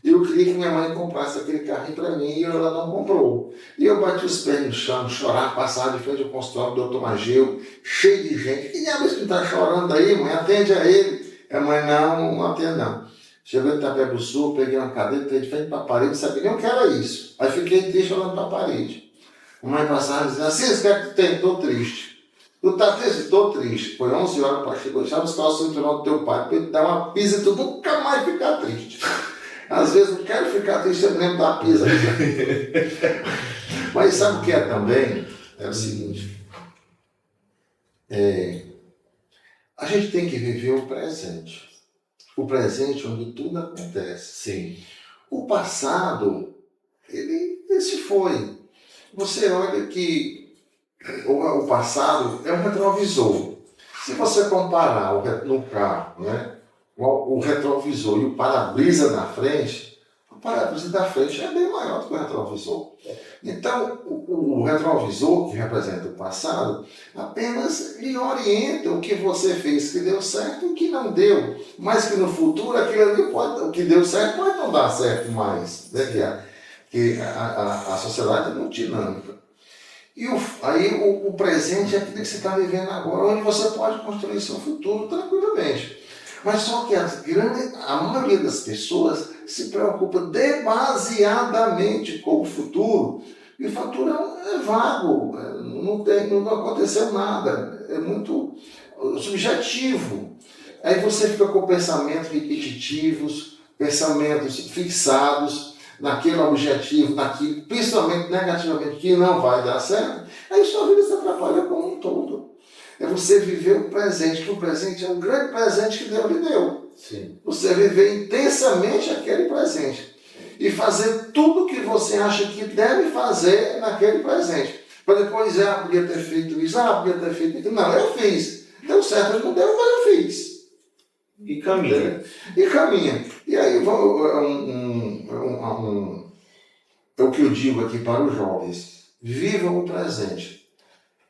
E eu queria que minha mãe comprasse aquele carrinho para mim e ela não comprou. E eu bati os pés no chão, chorar, passar de frente ao consultório do Dr. Mageu, cheio de gente. Que diabo que está chorando aí, mãe? Atende a ele. A mãe, não atende não. Chegou em Itapé do Sul, peguei uma cadeira, entrei de frente para a parede, não sabia nem o que era isso. Aí fiquei triste olhando para a parede. A mãe passava dizendo assim, esse cara que tu tem? Estou triste. Tu tá triste? Estou triste. Foi 11 horas para chegar, deixa buscar o cinturão do teu pai, para ele dar uma pisa e tu nunca mais ficar triste. Às vezes eu quero ficar triste, eu lembro da pisa. Mas sabe o que é também? É o seguinte. A gente tem que viver o presente. O presente onde tudo acontece. Sim. O passado, ele se foi. Você olha que o passado é um retrovisor. Se você comparar no carro, né? O retrovisor e o para-brisa na frente, o para-brisa da frente é bem maior do que o retrovisor. Então, o retrovisor, que representa o passado, apenas lhe orienta o que você fez que deu certo e o que não deu. Mas que no futuro, aquilo ali o que deu certo pode não dar certo mais. Né? Que a sociedade é muito dinâmica. E aí o presente é aquilo que você está vivendo agora, onde você pode construir seu futuro tranquilamente. Mas só que a maioria das pessoas se preocupa demasiadamente com o futuro. E o futuro é vago, não aconteceu nada, é muito subjetivo. Aí você fica com pensamentos repetitivos, pensamentos fixados naquele objetivo, naquilo, principalmente negativamente, que não vai dar certo. Aí sua vida se atrapalha como um todo. É você viver o presente, que o presente é um grande presente que Deus lhe deu. Sim. Você viver intensamente aquele presente. E fazer tudo o que você acha que deve fazer naquele presente. Para depois dizer, podia ter feito isso, podia ter feito aquilo. Não, eu fiz. Deu certo, não deu, mas eu fiz. E caminha. E aí, é o que eu digo aqui para os jovens. Vivam o presente.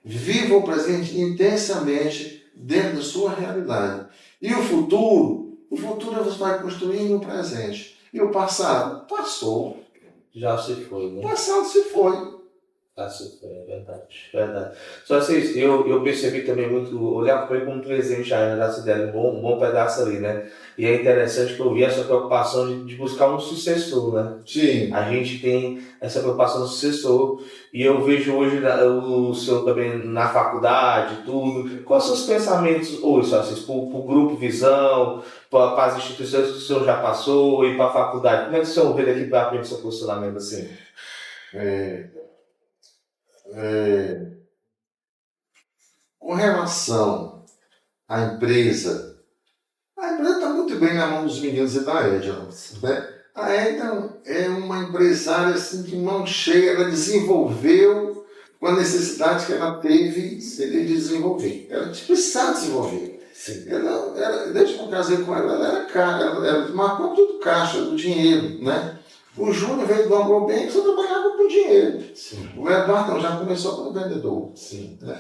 Viva o presente intensamente dentro da sua realidade. E o futuro você vai construir no presente. E o passado? Passou. Já se foi, né? O passado se foi. É verdade, verdade. Só assim, eu percebi também muito, olhar para ele como presente ainda da cidade, um bom pedaço ali, né? E é interessante que eu vi essa preocupação de buscar um sucessor, né? Sim. A gente tem essa preocupação do sucessor, e eu vejo hoje o senhor também na faculdade, tudo. Quais são os pensamentos hoje, só assim, para o Grupo Visão, para as instituições que o senhor já passou e para a faculdade? Como é que o senhor vê daqui para frente o seu posicionamento assim? É, com relação à empresa, a empresa está muito bem na mão dos meninos e da Edna, né? A Edna é uma empresária assim, de mão cheia, ela desenvolveu com a necessidade que ela teve de desenvolver. Ela precisava desenvolver. Sim. Desde que eu casei com ela, ela era cara, ela marcou tudo caixa do dinheiro, né? O Júnior veio do Agrobank, só trabalhava com dinheiro. Sim. O Eduardo não, já começou como vendedor. Sim. Né?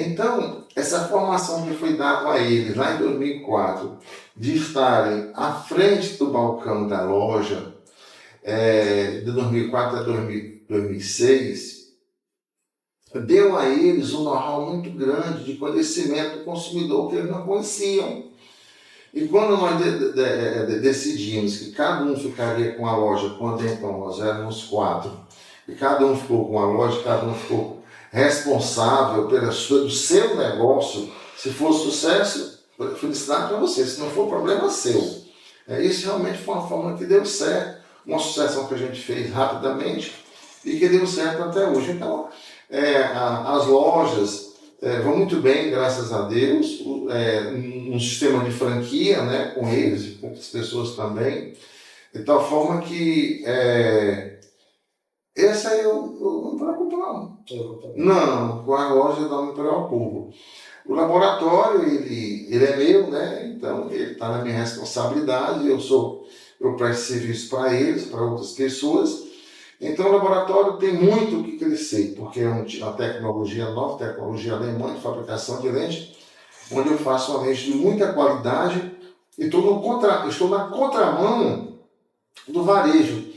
Então, essa formação que foi dada a eles lá em 2004, de estarem à frente do balcão da loja, de 2004 a 2006, deu a eles um know-how muito grande de conhecimento do consumidor que eles não conheciam. E quando nós decidimos que cada um ficaria com a loja, quando então nós éramos 4, e cada um ficou com a loja, cada um ficou responsável do seu negócio, se for sucesso, felicidade para você, se não for problema seu. Isso realmente foi uma forma que deu certo, uma sucessão que a gente fez rapidamente e que deu certo até hoje. Então, as lojas vão muito bem, graças a Deus, um sistema de franquia, né, com eles e com outras pessoas também, de tal forma que essa eu não me preocupo não. Não, com a loja eu não me preocupo. O laboratório, ele é meu, né, então ele está na minha responsabilidade, eu presto serviço para eles, para outras pessoas. Então o laboratório tem muito o que crescer, porque é uma tecnologia nova, tecnologia alemã de fabricação de lente, onde eu faço uma lente de muita qualidade e estou na contramão do varejo.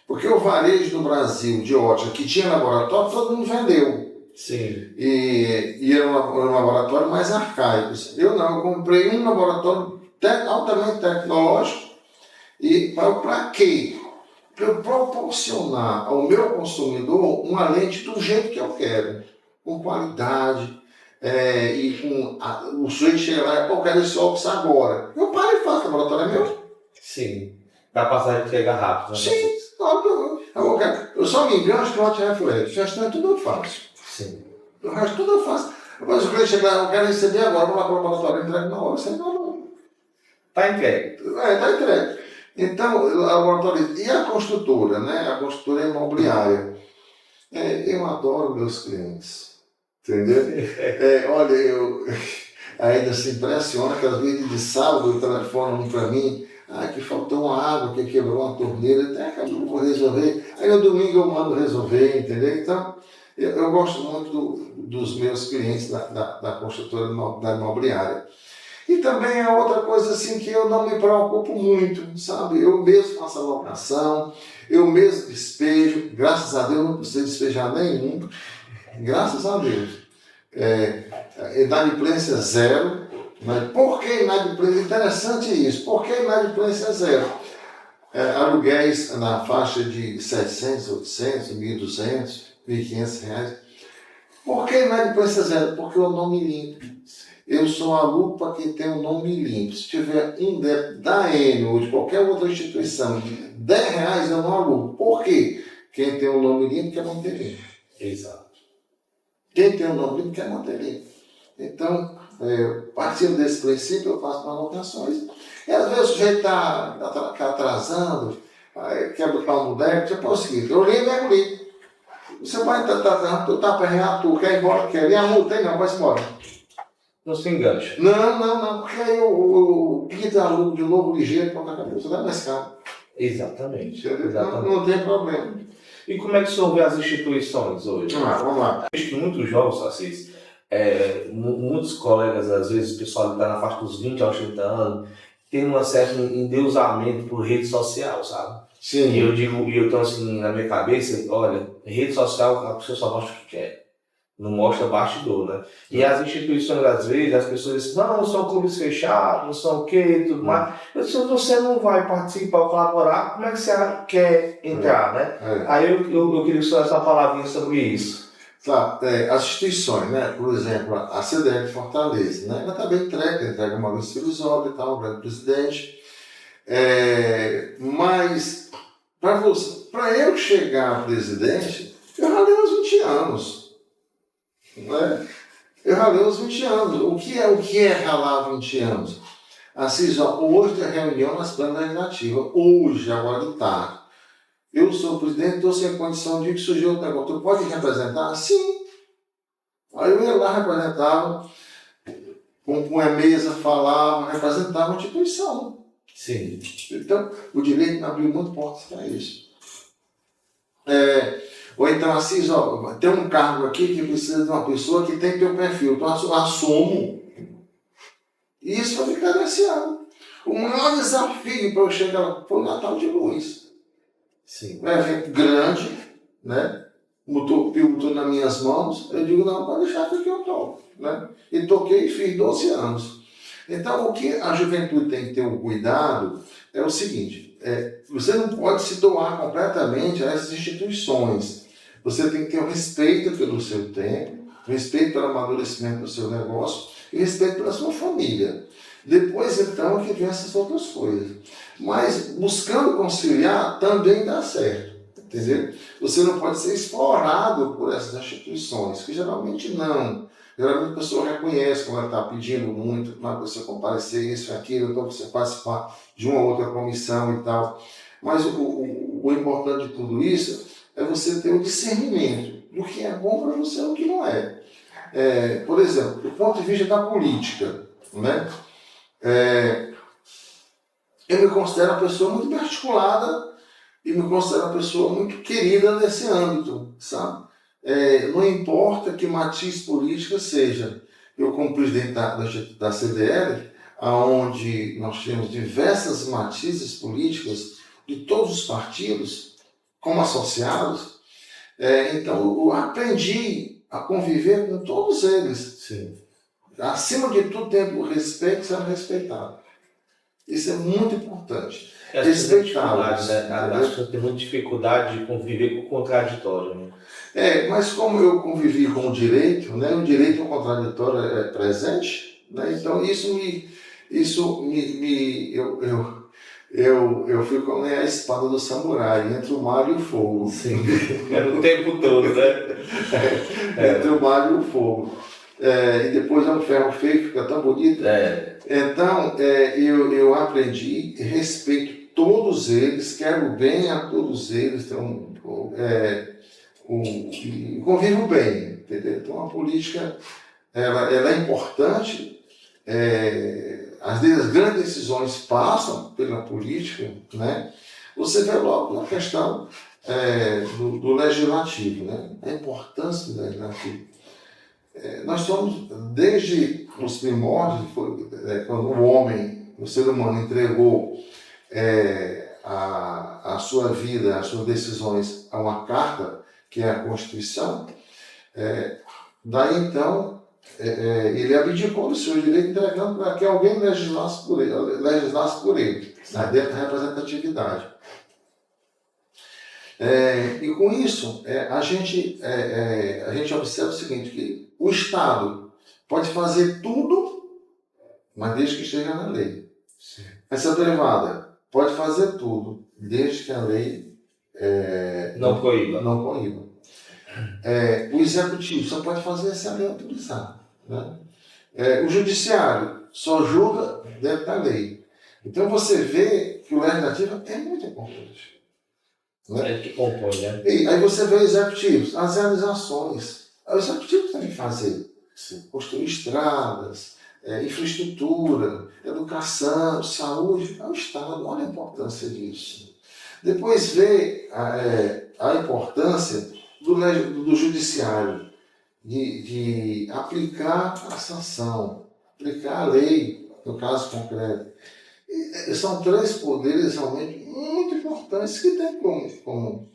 Porque o varejo no Brasil de ótica que tinha laboratório, todo mundo vendeu. Sim. E era um laboratório mais arcaico. Eu não, eu comprei um laboratório altamente tecnológico. E para quê? Para eu proporcionar ao meu consumidor uma lente do jeito que eu quero, com qualidade, e com o sujeito chega lá e eu quero esse óculos agora. Eu paro e faço, o laboratório é meu. Sim, para passar de entrega rápido. Né? Sim, eu só me engano que o reflete, o resto tudo eu faço. Sim. O resto tudo eu faço. Mas o cliente chega lá, eu quero receber agora, vou lá para o laboratório, entrega na hora, você não. Está entregue. Está entregue. Então, o laboratório e a construtora, né? A construtora imobiliária. Eu adoro meus clientes, entendeu? Olha, eu ainda se impressiona que às vezes de sábado telefonam para mim, que faltou uma água, que quebrou uma torneira, até acabou por resolver. Aí no domingo eu mando resolver, entendeu? Então, eu gosto muito dos meus clientes da construtora da imobiliária. E também é outra coisa assim que eu não me preocupo muito, sabe? Eu mesmo faço a locação, eu mesmo despejo, graças a Deus não preciso despejar nenhum, graças a Deus. Inadimplência zero. Mas por que inadimplência? Interessante isso, por que inadimplência zero? Aluguéis na faixa de 700, 800, 1.200, 1.500 reais. Por que inadimplência zero? Porque eu não me limpo. Eu sou aluno para quem tem um nome limpo. Se tiver um débito da Enel ou de qualquer outra instituição de R$10, eu não alugo. Por quê? Quem tem um nome limpo quer manter limpo. Exato. Quem tem um nome limpo quer manter limpo. Então, partindo desse princípio, eu faço alocações. E às vezes o sujeito está atrasando, quer botar um débito, tipo é o seguinte, eu ligo e nego ligo. Você vai estar aperreado, tu quer ir embora, quer ir, a multa, não, vai embora. Não se engancha. Não, porque aí eu pinto aluno de novo ligeiro para a cabeça, dá mais caro. Exatamente. Não tem problema. E como é que o senhor vê as instituições hoje? Vamos lá. Acho que muitos jovens, Assis, muitos colegas, às vezes o pessoal está na faixa dos 20 aos 30 anos, tem um certo endeusamento por rede social, sabe? Sim. E eu digo, e eu tô assim, na minha cabeça, olha, rede social a pessoa só mostra o que quer. Não mostra bastidor, né? E as instituições, às vezes, as pessoas dizem, não, são clubes fechados, não são o quê, e tudo mais. Eu disse, você não vai participar ou colaborar, como é que você quer entrar, né? Aí eu queria só essa palavrinha sobre isso. Tá, as instituições, né? Por exemplo, a CDL de Fortaleza, né? Ela também entrega uma lista ilusória e tal, o grande presidente. Mas, para eu chegar a presidente, eu ralei uns 20 anos. Né? Eu ralei uns 20 anos. O que é ralar 20 anos? Assim, hoje tem reunião nas plantas legislativas. Hoje, agora de tarde. Eu sou o presidente, estou sem condição de que surgiu outro negócio. Tu pode representar? Sim. Aí eu ia lá, representava, com a mesa, falava, representava uma instituição. Sim. Então, o direito me abriu muito portas para isso. Ou então, assim, tem um cargo aqui que precisa de uma pessoa que tem que ter um perfil. Então, eu assumo. E isso foi me credenciado. O maior desafio para eu chegar lá foi o Natal de Luz. Sim. Um evento grande, né? Botou nas minhas mãos. Eu digo, não, pode deixar que eu toco. Né? E toquei e fiz 12 anos. Então, o que a juventude tem que ter um cuidado é o seguinte, você não pode se doar completamente a essas instituições. Você tem que ter o respeito pelo seu tempo, respeito pelo amadurecimento do seu negócio e respeito pela sua família. Depois, então, é que vem essas outras coisas. Mas, buscando conciliar, também dá certo. Entendeu? Você não pode ser explorado por essas instituições, que geralmente não. Geralmente a pessoa reconhece quando ela está pedindo muito para você comparecer isso e aquilo, então você participar de uma outra comissão e tal. Mas o importante de tudo isso é você ter o discernimento do que é bom para você e o que não é. Por exemplo, do ponto de vista da política, né? Eu me considero uma pessoa muito bem articulada e me considero uma pessoa muito querida nesse âmbito, sabe? Não importa que matiz política seja. Eu, como presidente da CDL, onde nós temos diversas matizes políticas de todos os partidos, como associados, então eu aprendi a conviver com todos eles. Sim. Acima de tudo, tendo respeito e sendo respeitado. Isso é muito importante. Respeitá-los. Né? Acho que tem muita dificuldade de conviver com o contraditório. Né? Mas como eu convivi com o direito, né, o direito e o contraditório é presente, né, então eu fui como a espada do samurai, entre o mar e o fogo. Sim, o tempo todo, né? Entre o mar e o fogo. E depois é um ferro feio que fica tão bonito. Então, eu aprendi, respeito todos eles, quero bem a todos eles, convivo bem, entendeu? Então, a política ela é importante. Às vezes, as grandes decisões passam pela política, né? Você vê logo na questão do legislativo, né? A importância do legislativo. Nós somos, desde os primórdios, quando o homem, o ser humano, entregou a sua vida, as suas decisões a uma carta, que é a Constituição, daí então ele abdicou do seu direito, entregando para que alguém legislasse por ele, dentro da representatividade. E com isso, a gente observa o seguinte, que o Estado pode fazer tudo, mas desde que esteja na lei. Sim. Essa privada pode fazer tudo, desde que a lei não coíba. O executivo só pode fazer se a lei autorizar. Né? O judiciário só julga dentro da lei. Então você vê que o legislativo é muito importante. Né? Que compõe, né? E aí você vê executivos, as realizações. O executivo tem que fazer. Construir estradas, infraestrutura, educação, saúde. É o Estado, olha a importância disso. Depois vê a importância do judiciário de aplicar a sanção, aplicar a lei, no caso concreto. São três poderes realmente muito importantes que tem como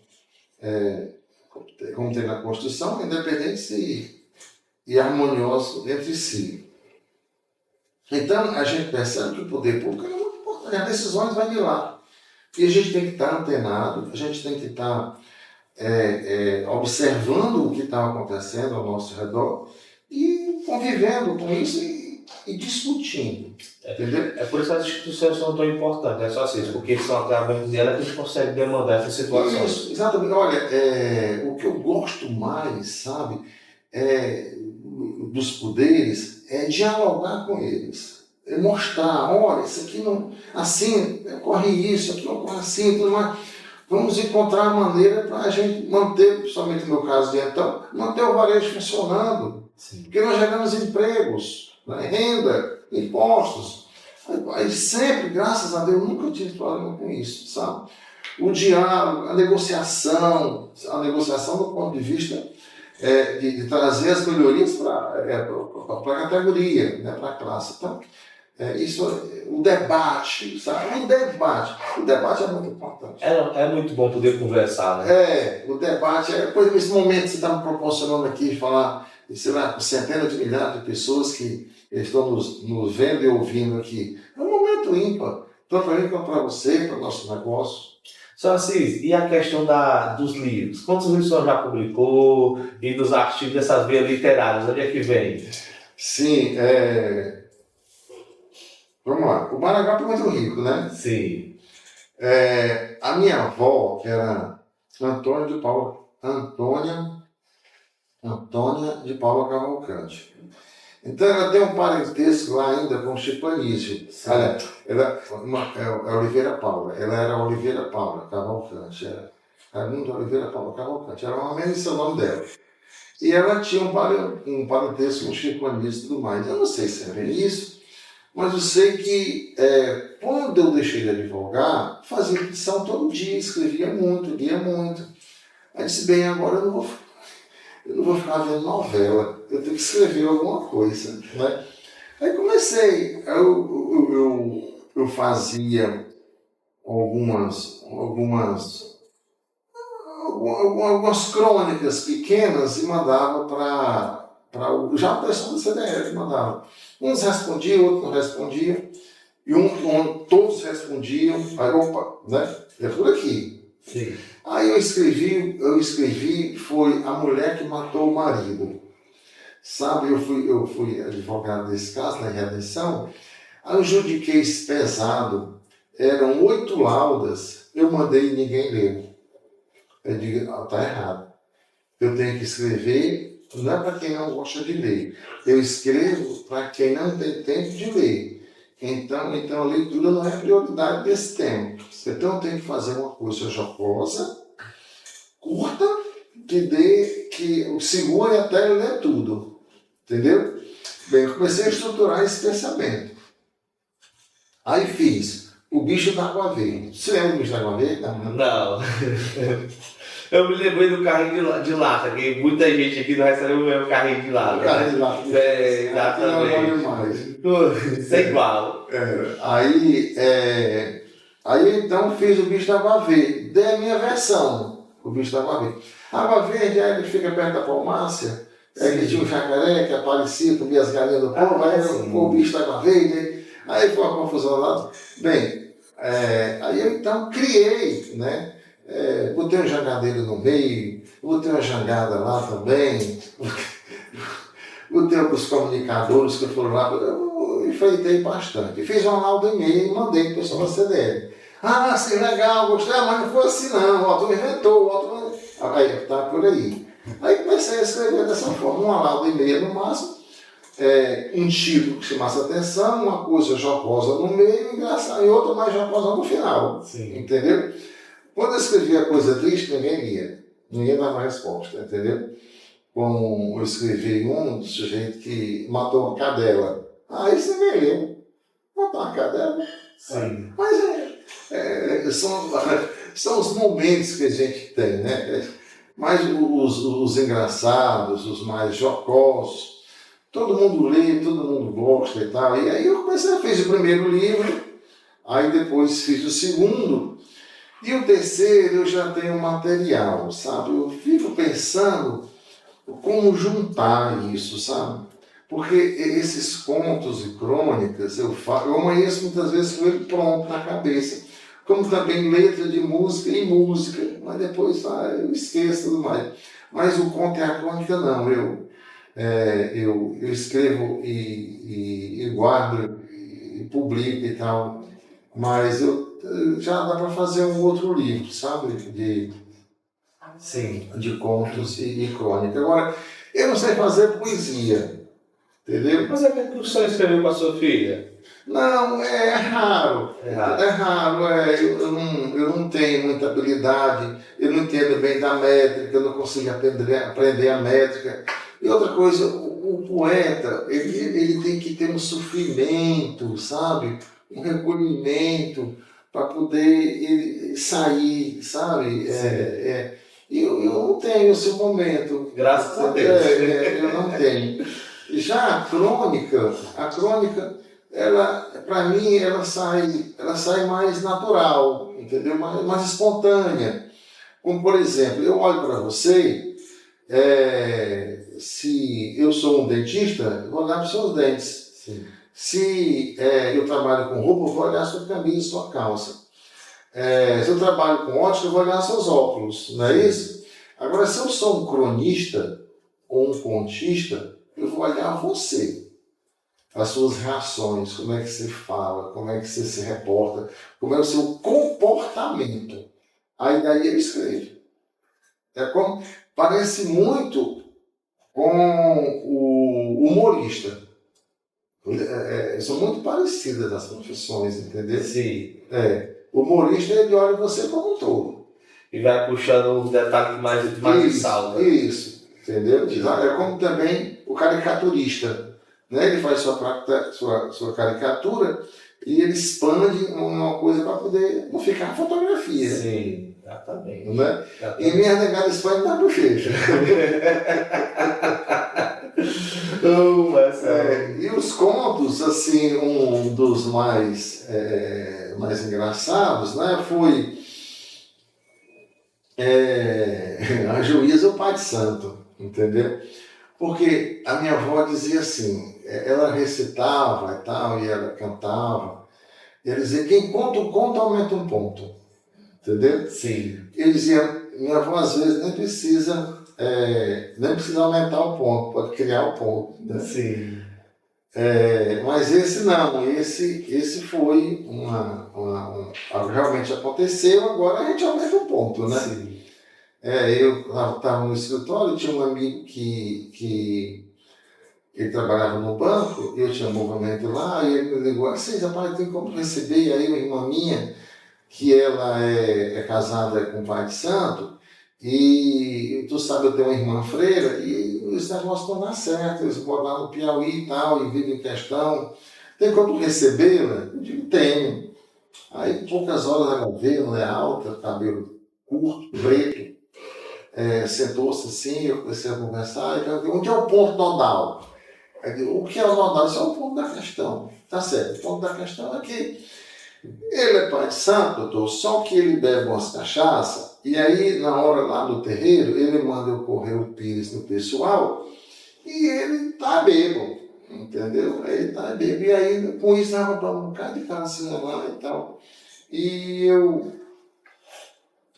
ter na Constituição, independentes e harmoniosos entre si. Então, a gente percebe que o poder público é muito importante, as decisões vão de lá. E a gente tem que estar antenado, a gente tem que estar observando o que está acontecendo ao nosso redor e convivendo com isso e discutindo. Entendeu? É por isso que as instituições são tão importantes, é só assim, porque são através dela que a gente consegue demandar essas situações. Isso, exatamente. Olha, o que eu gosto mais, sabe, dos poderes é dialogar com eles. É mostrar, olha, isso aqui não. Assim, ocorre isso, aqui ocorre assim, tudo mais. Vamos encontrar a maneira para a gente manter, principalmente no meu caso de então, manter o varejo funcionando. Sim. Porque nós geramos empregos, né, renda, impostos. Aí sempre, graças a Deus, nunca tive problema com isso, sabe? O diálogo, a negociação do ponto de vista de trazer as melhorias para a categoria, né, para a classe. Então, o debate, sabe? O debate é muito importante. É muito bom poder conversar, né? O debate, depois desse momento que você está me proporcionando aqui, de falar, sei lá, com centenas de milhares de pessoas que estão nos vendo e ouvindo aqui. É um momento ímpar, tanto para mim quanto para você, para o nosso negócio. Só Assis, e a questão dos livros? Quantos livros o senhor já publicou? E dos artigos dessas veias literárias, onde é que vem? Sim, vamos lá. O Maranguape é muito rico, né? Sim. A minha avó era Antônia de Paula Cavalcante. Então ela tem um parentesco lá ainda com Chico Anísio. Olha, é Oliveira Paula. Ela era Oliveira Paula Cavalcante. Era Raimundo Oliveira Paula Cavalcante. Era uma menos o nome dela. E ela tinha um parentesco com Chico Anísio e tudo mais. Eu não sei se era isso, mas eu sei que quando eu deixei de advogar, fazia petição todo dia, escrevia muito, lia muito. Aí disse, bem, agora eu não vou ficar vendo novela, eu tenho que escrever alguma coisa, né? Aí comecei, eu fazia algumas crônicas pequenas e mandava já o pessoal do CDF mandava. Uns respondiam, outros não respondiam, e todos respondiam, aí opa, né? É por aqui. Sim. Aí eu escrevi, foi A Mulher que Matou o Marido. Sabe, eu fui advogado desse caso, na redenção. Aí o juridiquês pesado, eram 8 laudas, eu mandei e ninguém leu. Eu digo, tá errado. Eu tenho que escrever, não é para quem não gosta de ler. Eu escrevo para quem não tem tempo de ler. Então a leitura não é prioridade desse tempo. Então eu tenho que fazer uma coisa jocosa, curta, que segure até eu ler tudo. Entendeu? Bem, eu comecei a estruturar esse pensamento. Aí fiz O Bicho da Água Verde. Você lembra do Bicho da Água Verde? Não. Eu me lembrei do carrinho de lata, que muita gente aqui não recebe o meu carrinho de lata. O carrinho de lata. Exatamente. Isso é igual. Aí então fiz O Bicho da Água Verde. Dei a minha versão, O Bicho da Água Verde. A Água Verde, ele fica perto da Palmácia, que tinha um jacaré que aparecia, comia as galinhas do povo, aí o Bicho da Água Verde. Aí foi uma confusão lá. Bem, aí eu então criei, né? Botei um jangadeiro no meio, botei uma jangada lá também, botei alguns comunicadores que foram lá, eu enfeitei bastante. Fiz uma lauda e meia e mandei para o pessoal da CDL. Ah, sim, legal, gostei, mas não foi assim não, o autor inventou, o autor... Aí, tá por aí. Aí comecei a escrever dessa forma, uma lauda e meia no máximo, um título que chamasse atenção, uma coisa jocosa no meio e outra mais jocosa no final. Sim. Entendeu? Quando eu escrevia coisa triste, ninguém lia. Ninguém dava resposta, entendeu? Como eu escrevi do sujeito que matou uma cadela. Isso ninguém leu. Matou uma cadela? Sim. Mas são os momentos que a gente tem, né? Mas os engraçados, os mais jocosos, todo mundo lê, todo mundo gosta e tal. E aí eu fiz o primeiro livro. Aí depois fiz o segundo, e o terceiro eu já tenho material, sabe? Eu fico pensando como juntar isso, sabe? Porque esses contos e crônicas eu amanheço muitas vezes com ele pronto na cabeça. Como também letra de música e música, mas depois eu esqueço tudo mais. Mas o conto e a crônica não, eu escrevo e guardo e publico e tal, mas já dá para fazer um outro livro, sabe? Sim. De contos e crônica. Agora, eu não sei fazer poesia, entendeu? Mas é que o senhor escreveu para sua filha? Não, é raro. É raro. É raro, eu não tenho muita habilidade, eu não entendo bem da métrica, eu não consigo aprender a métrica. E outra coisa, o poeta, ele tem que ter um sofrimento, sabe? Um recolhimento para poder ele sair, sabe? E eu não tenho esse momento. Graças a Deus. Eu não tenho. Já a crônica, ela, para mim, ela sai mais natural, entendeu? Mais espontânea. Como, por exemplo, eu olho para você, se eu sou um dentista, eu vou olhar para os seus dentes. Sim. Se eu trabalho com roupa, eu vou olhar sua camisa, sua calça. Se eu trabalho com ótica, eu vou olhar seus óculos, não é isso? Agora, se eu sou um cronista ou um contista, eu vou olhar você. As suas reações, como é que você fala, como é que você se reporta, como é o seu comportamento. Aí daí eu escrevo. Parece muito com o humorista. São muito parecidas as profissões, entendeu? Sim. O humorista, ele olha você como um todo. E vai puxando os detalhes mais de salda. Isso, entendeu? É como também o caricaturista. Né? Ele faz sua caricatura e ele expande uma coisa para poder não ficar fotografia. Sim, exatamente. Né? E minha negada expande na bochecha. E os contos, assim, um dos mais engraçados, né, foi a Juíza o Pai de Santo, entendeu? Porque a minha avó dizia assim, ela recitava e tal, e ela cantava, e ela dizia, quem conta o conto aumenta um ponto, entendeu? Sim. Ele dizia, minha avó às vezes nem precisa aumentar o ponto, pode criar o ponto. Né? Sim. Mas esse não, esse foi realmente aconteceu, agora a gente aumenta o ponto, né? Sim. Eu estava no escritório, tinha um amigo que ele trabalhava no banco, eu tinha um movimento lá, e ele me ligou assim, rapaz, tem como receber aí uma irmã minha, que ela é casada com o Pai de Santo, e tu sabe, eu tenho uma irmã freira, e esse negócio não dá certo, eles moram lá no Piauí e tal, e vivem em questão, tem como recebê-la? Eu digo, tenho. Aí, poucas horas ela veio, ela é alta, cabelo curto, preto, sentou-se assim, eu comecei a conversar, e perguntei, onde é o ponto nodal? Aí, o que é o nodal? Isso é o ponto da questão. Tá certo, o ponto da questão é que ele é pai de santo, doutor, só que ele bebe umas cachaças, e aí, na hora lá do terreiro, ele manda eu correr o pires no pessoal, e ele tá bêbado, entendeu? Ele tá bêbado, e aí, com isso, nós compramos um bocado de casinha lá e tal, e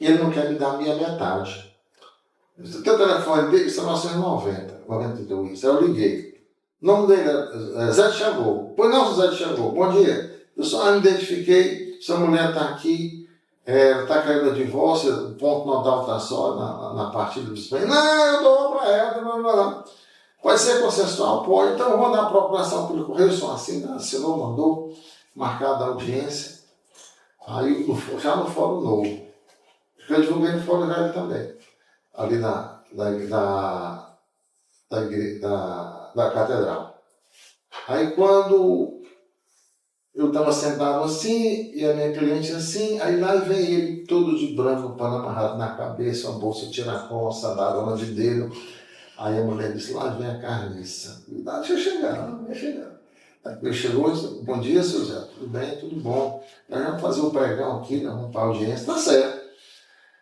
ele não quer me dar a minha metade. O teu telefone dele são 1990, 92. Aí eu liguei. O nome dele é Zé de Xangô. Pois não, Zé de Xangô. Bom dia. Eu só me identifiquei. Sua mulher está aqui. Está querendo a divórcio. O ponto nodal está só na partida dos bens. Não, eu dou para ela. Não. Pode ser consensual? Pode. Então eu vou dar a procuração pelo correio. Só assinou, mandou. Marcada a audiência. Aí já no Fórum Novo. Eu divulguei no Fórum Velho também. Ali da catedral. Aí quando eu estava sentado assim, e a minha cliente assim, aí lá vem ele todo de branco, pano amarrado na cabeça, uma bolsa tiracosta, barona de dedo. Aí a mulher disse, lá vem a carniça. Deixa eu chegar. Ele chegou e disse, bom dia, seu Zé, tudo bem, tudo bom. Nós vamos fazer um pregão aqui, nós vamos para a audiência, tá certo.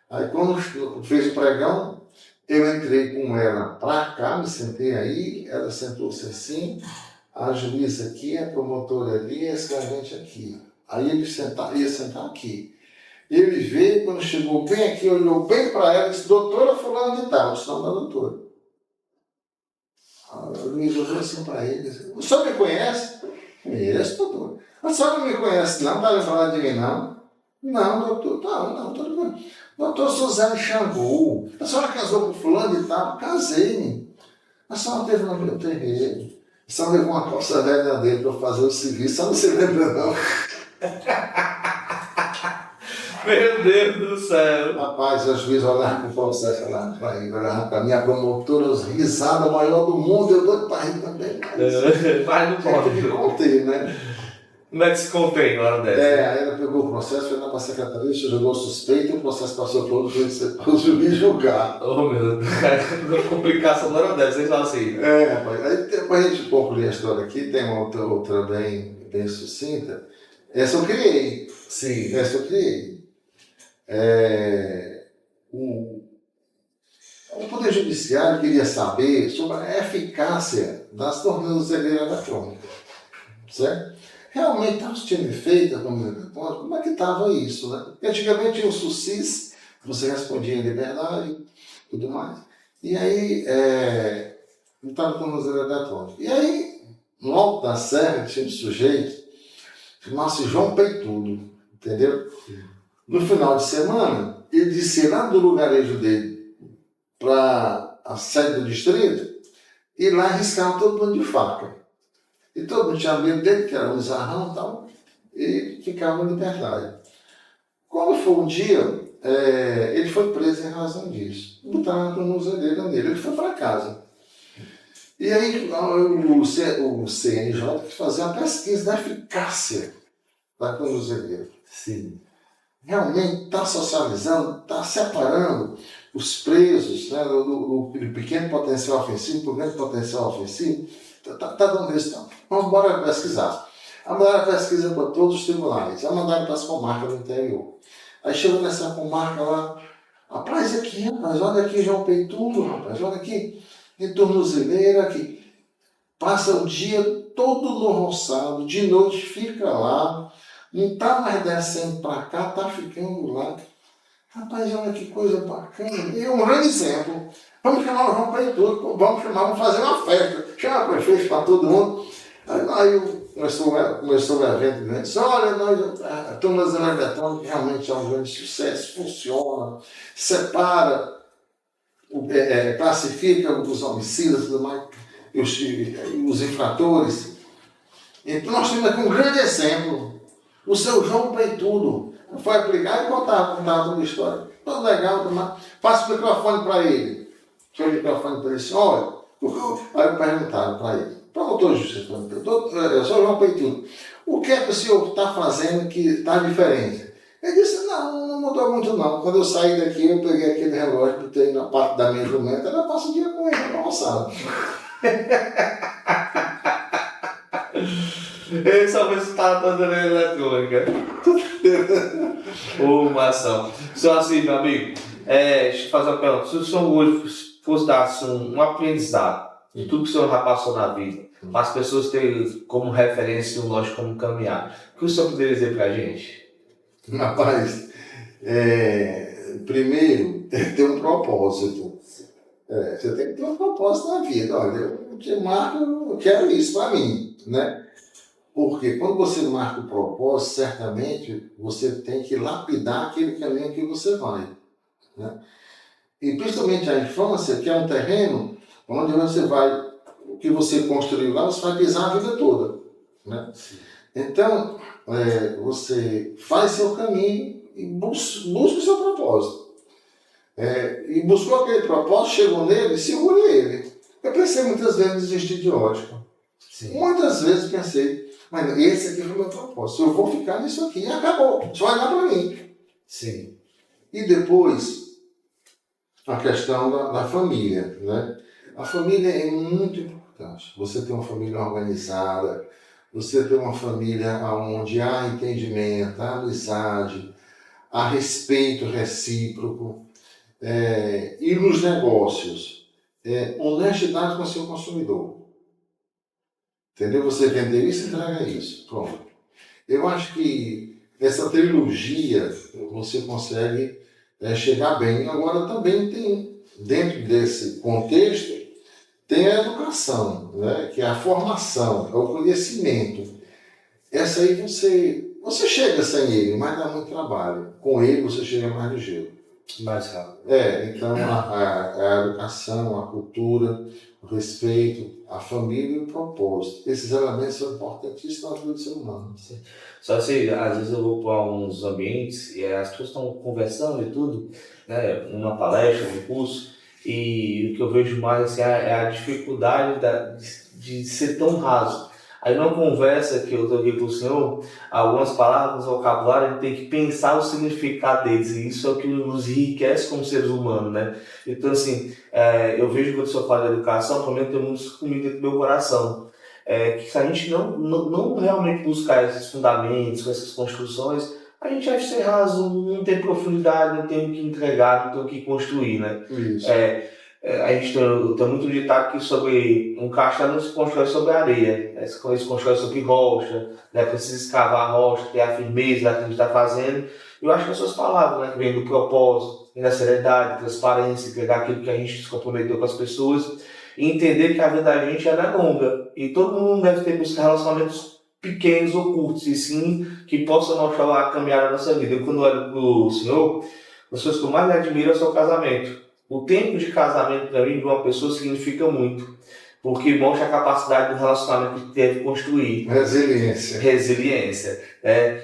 Aí quando fez o pregão, eu entrei com ela para cá, me sentei aí, ela sentou-se assim, a juíza aqui, a promotora ali, a escravente aqui. Aí ele ia sentar aqui. Ele veio, quando chegou bem aqui, olhou bem para ela e disse, doutora fulano de tal, o nome da doutora. A juíza olhou assim para ele, disse, o senhor me conhece? Conheço, doutor. A senhora não me conhece não, está lembrada de mim não? Não, doutor, não, tudo bem. Doutor Suzane Xangô, a senhora casou com fulano de tal? Casei. A senhora teve no meu terreiro. A senhora levou uma calça velha dele para fazer o serviço, a senhora não se lembra não. Meu Deus do céu. Rapaz, a juíza olhava com o processo, olhava para ele, olhava para mim, a promotora, risada maior do mundo, eu doido para rir também. Mas não pode. Me contei, né? Como é que se contém na hora dessa? Aí ela pegou o processo, foi lá para a secretaria, jogou suspeito e o processo passou para o juiz julgar. Oh, meu Deus. Complicação na hora dessa, vocês falam assim. Rapaz, aí depois a gente concluir a história aqui, tem uma outra bem sucinta. Essa eu criei. Sim. Essa eu criei. O Poder Judiciário queria saber sobre a eficácia das tornozeleiras eletrônicas, certo? Realmente estava sendo feita a tornozeleira eletrônica, como é que estava isso, né? Porque antigamente tinha o SUSIS, você respondia em liberdade e tudo mais, e aí não estava a tornozeleira eletrônica. E aí, no Alto da Serra, tinha um sujeito, chamava-se João Peitudo, entendeu? No final de semana, ele descia lá do lugarejo dele para a sede do distrito e lá arriscava todo mundo de faca. E todo mundo tinha medo dele, que era um zarrão e tal, e ficava em liberdade. Quando foi um dia, ele foi preso em razão disso. Botaram a tornozeleira nele, ele foi para casa. E aí o CNJ quis fazer uma pesquisa da eficácia da tornozeleira. Sim. Realmente está socializando, está separando os presos, né, do pequeno potencial ofensivo para o grande potencial ofensivo. Está dando isso. Então. Vamos embora pesquisar. A mandaram a pesquisa para todos os tribunais, a mandaram para as comarcas do interior. Aí chegou nessa comarca lá, rapaz, aqui, rapaz, olha aqui João Peitudo, rapaz, olha aqui, tem tornozeleira aqui. Passa o dia todo no roçado, de noite fica lá, não está mais descendo para cá, está ficando lá. Rapaz, olha que coisa bacana. E um grande exemplo. Vamos chamar o João Peitudo, vamos fazer uma festa. Chama o prefeito para todo mundo. Aí começou o evento grande. Disse, olha, a tornozeleira eletrônica realmente é um grande sucesso, funciona, separa, classifica os homicidas, tudo mais, os infratores. Então nós temos aqui um grande exemplo. O seu João Peitudo foi aplicar e contava toda a história. Tudo legal, passa o microfone para ele. Foi o microfone para ele disse, olha, aí eu perguntaram para ele, promotor de justiça, eu sou o João Peitudo, o que é que o senhor está fazendo que está diferente? Ele disse, não mudou muito não. Quando eu saí daqui, eu peguei aquele relógio, botei na parte da minha jumenta, ela passa o dia com ele, almoçado. Ele só fez o tornozeleira eletrônica. Uma ação. Só assim, meu amigo, deixa eu fazer uma pergunta. Se o senhor hoje fosse dar um aprendizado de tudo que o senhor já passou na vida, para as pessoas terem como referência um lógico como caminhar, o que o senhor poderia dizer para a gente? Rapaz, primeiro, tem que ter um propósito. Você tem que ter um propósito na vida. Olha, eu te marco, eu quero isso para mim, né? Porque quando você marca o propósito, certamente você tem que lapidar aquele caminho que você vai, né? E principalmente a infância, que é um terreno onde você vai, o que você construiu lá, você vai pisar a vida toda, né? Então, você faz seu caminho e busca o seu propósito. E buscou aquele propósito, chegou nele, segure ele. Eu pensei muitas vezes em desistir de ótica. Sim. Muitas vezes pensei, mas esse aqui foi o meu propósito. Eu vou ficar nisso aqui e acabou. Só olhar para mim. Sim. E depois, a questão da família, né? A família é muito importante. Você tem uma família organizada, você ter uma família onde há entendimento, há amizade, há respeito recíproco, e nos negócios, honestidade com o seu consumidor. Entendeu? Você vender isso, entrega isso. Pronto. Eu acho que essa trilogia você consegue chegar bem. Agora também tem, dentro desse contexto, tem a educação, né? Que é a formação, é o conhecimento. Essa aí você chega sem ele, mas dá muito trabalho. Com ele você chega mais ligeiro. Mais rápido. Então a educação, a cultura, o respeito, a família e o propósito. Esses elementos são importantíssimos na vida do ser humano. Só assim, às vezes eu vou para uns ambientes e as pessoas estão conversando e tudo, né, numa palestra, num curso, e o que eu vejo mais assim, é a dificuldade de ser tão raso. Aí numa conversa que eu estou aqui com o senhor, algumas palavras, vocabulário, a gente tem que pensar o significado deles, e isso é o que nos enriquece como seres humanos, né? Então assim, eu vejo que quando o senhor fala de educação, pelo menos tem muito comigo dentro do meu coração. Que se a gente não realmente buscar esses fundamentos, essas construções, a gente vai ser raso, não tem profundidade, não tem o que entregar, não tem o que construir, né? Isso. A gente tem muito ditado que sobre um castelo não se constrói sobre areia, né? Se constrói sobre rocha, né? Precisa escavar a rocha, ter a firmeza daquilo que está fazendo. Eu acho que essas palavras, né, que vêm do propósito, vêm da seriedade, transparência, pegar aquilo que a gente se comprometeu com as pessoas, e entender que a vida da gente ela é longa. E todo mundo deve ter buscar relacionamentos pequenos ou curtos, e sim que possam mostrar a caminhada da nossa vida. Eu, quando olho para o senhor, as coisas que eu mais admiro é o seu casamento. O tempo de casamento para mim de uma pessoa significa muito, porque mostra a capacidade do relacionamento que teve construir. Resiliência.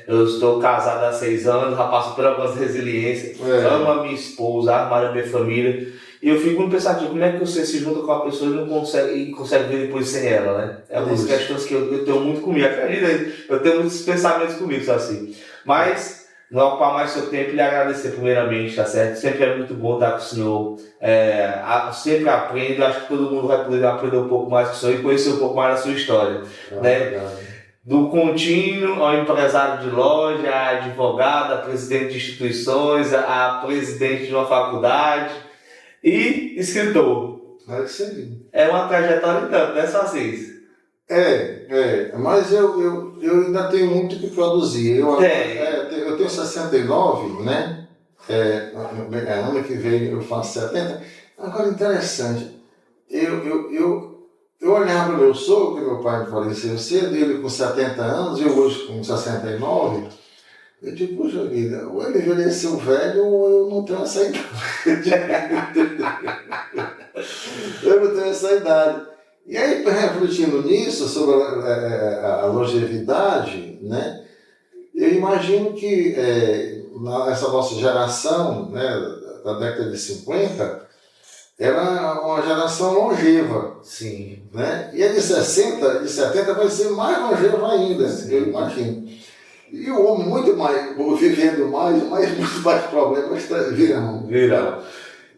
Eu estou casado há 6 anos, já passo por algumas resiliências, amo a minha esposa, amo a minha família, e eu fico muito pensativo, como é que você se junta com uma pessoa e não consegue ver depois sem ela, né? É uma das questões que eu tenho muito comigo, acredita? Eu tenho muitos pensamentos comigo, assim. Mas não ocupar mais seu tempo e lhe agradecer primeiramente, tá certo? Sempre é muito bom estar com o senhor. Sempre aprendo, acho que todo mundo vai poder aprender um pouco mais com o senhor e conhecer um pouco mais da sua história. Né? Do contínuo ao empresário de loja, a advogado, a presidente de instituições, a presidente de uma faculdade e escritor. É uma trajetória tanto, né, Sacis? Mas eu ainda tenho muito que produzir. Eu tenho 69, né? Ano que vem eu faço 70. Agora, interessante, eu olhava para o meu sogro, que meu pai faleceu cedo, ele com 70 anos, eu hoje com 69, eu digo, puxa vida, ou ele envelheceu velho ou eu não tenho essa idade. Eu não tenho essa idade. E aí, refletindo nisso, sobre a longevidade, né, eu imagino que nessa nossa geração, né, da década de 50, era uma geração longeva. Sim. Né? E a de 60, de 70 vai ser mais longeva ainda, sim, eu imagino. E o homem muito mais, vivendo mais, muito mais problemas virão.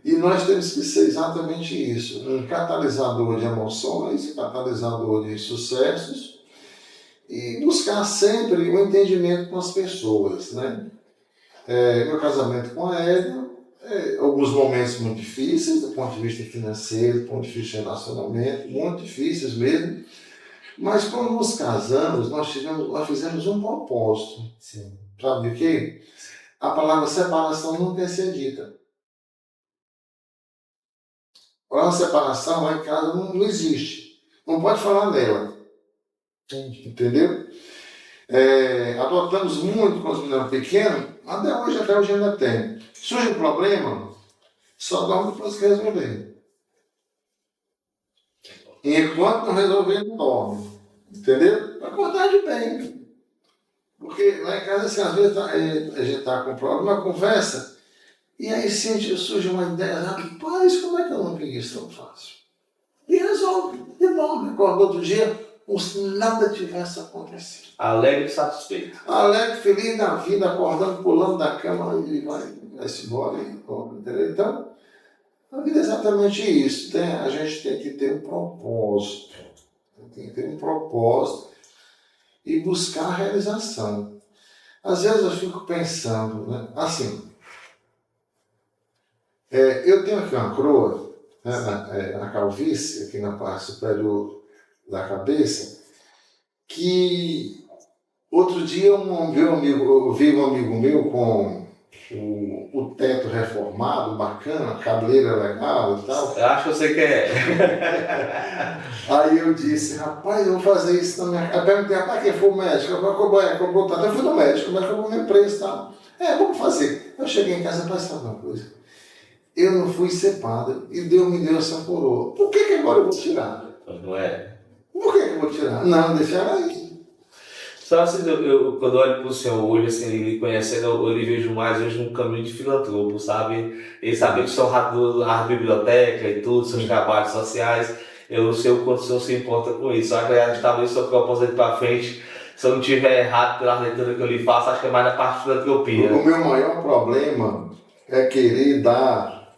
E nós temos que ser exatamente isso, um catalisador de emoções, catalisador de sucessos e buscar sempre o entendimento com as pessoas, né? Meu casamento com a Edna, alguns momentos muito difíceis do ponto de vista financeiro, do ponto de vista de relacionamento, muito difíceis mesmo, mas quando nos casamos, nós fizemos um propósito. Sim. Sabe o quê? A palavra separação não tem que ser dita. A separação lá em casa não existe. Não pode falar nela. Entendi. Entendeu? Adotamos muito quando os meninos pequenos, até hoje ainda tem. Surge um problema, só dorme depois que resolver. Enquanto não resolver, não dorme. Entendeu? Para acordar de bem. Porque lá em casa, assim, às vezes a gente está com problema, uma conversa, e aí surge uma ideia, rapaz, como é que eu não peguei isso tão fácil? E resolve, e dorme, acorda outro dia, como se nada tivesse acontecido. Alegre e satisfeito. Alegre, feliz da vida, acordando, pulando da cama e vai-se embora. Entendeu? Então, a vida é exatamente isso. A gente tem que ter um propósito. Tem que ter um propósito. e buscar a realização. Às vezes eu fico pensando, né? Assim, eu tenho aqui uma coroa, né, na calvície, aqui na parte superior da cabeça, que outro dia eu vi um amigo meu com o teto reformado, bacana, cabeleira legal e tal. Eu acho que eu sei que é. Aí eu disse, rapaz, eu vou fazer isso na minha casa. Eu perguntei, rapaz, quem foi o médico? Eu fui no médico, mas eu vou me preso e tal. Vamos fazer. Eu cheguei em casa, rapaz, sabe uma coisa? Eu não fui ser padre e Deus me deu essa coroa. Por que agora eu vou tirar? Não é? Por que eu vou tirar? Não, deixa ela aí. Só assim, quando eu olho para o Senhor hoje, assim, ele conhecendo, eu lhe vejo mais hoje um caminho de filantropo, sabe? Ele sabe que o senhor da biblioteca e tudo, seus trabalhos sociais, eu não sei o quanto o senhor se importa com isso. Acho que a gente talvez o seu propósito daqui para frente, se eu não tiver errado pela leitura que eu lhe faço, acho que é mais na parte de filantropia. O meu maior problema é querer dar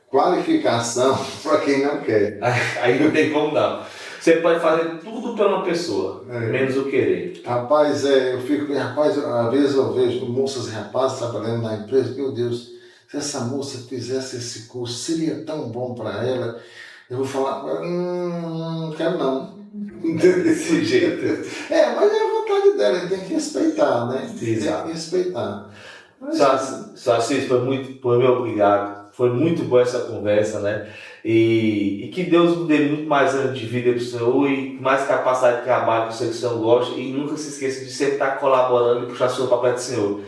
qualificação para quem não quer. Aí não tem como não. Você pode fazer tudo para uma pessoa, menos o querer. Rapaz, às vezes eu vejo moças e rapazes trabalhando na empresa, meu Deus, se essa moça fizesse esse curso, seria tão bom para ela. Eu vou falar para ela, não quero não. Desse jeito. Mas é a vontade dela, tem que respeitar, né? Exato. Tem que respeitar. Só assim, foi muito obrigado. Foi muito boa essa conversa, né? E que Deus nos dê muito mais anos de vida para o Senhor e mais capacidade de trabalho que o Senhor gosta, e nunca se esqueça de sempre estar colaborando e puxar o Senhor para perto do Senhor.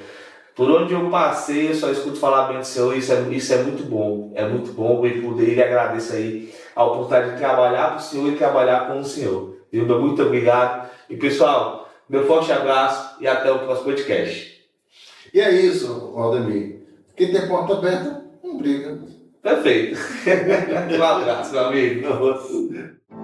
Por onde eu passei, eu só escuto falar bem do Senhor, isso é muito bom. É muito bom, e por ele agradeço aí a oportunidade de trabalhar para o Senhor e trabalhar com o Senhor. Meu muito obrigado. E pessoal, meu forte abraço e até o próximo podcast. E é isso, Aldemir. Quem tem porta aberta, não briga. Perfeito. Um abraço, meu amigo.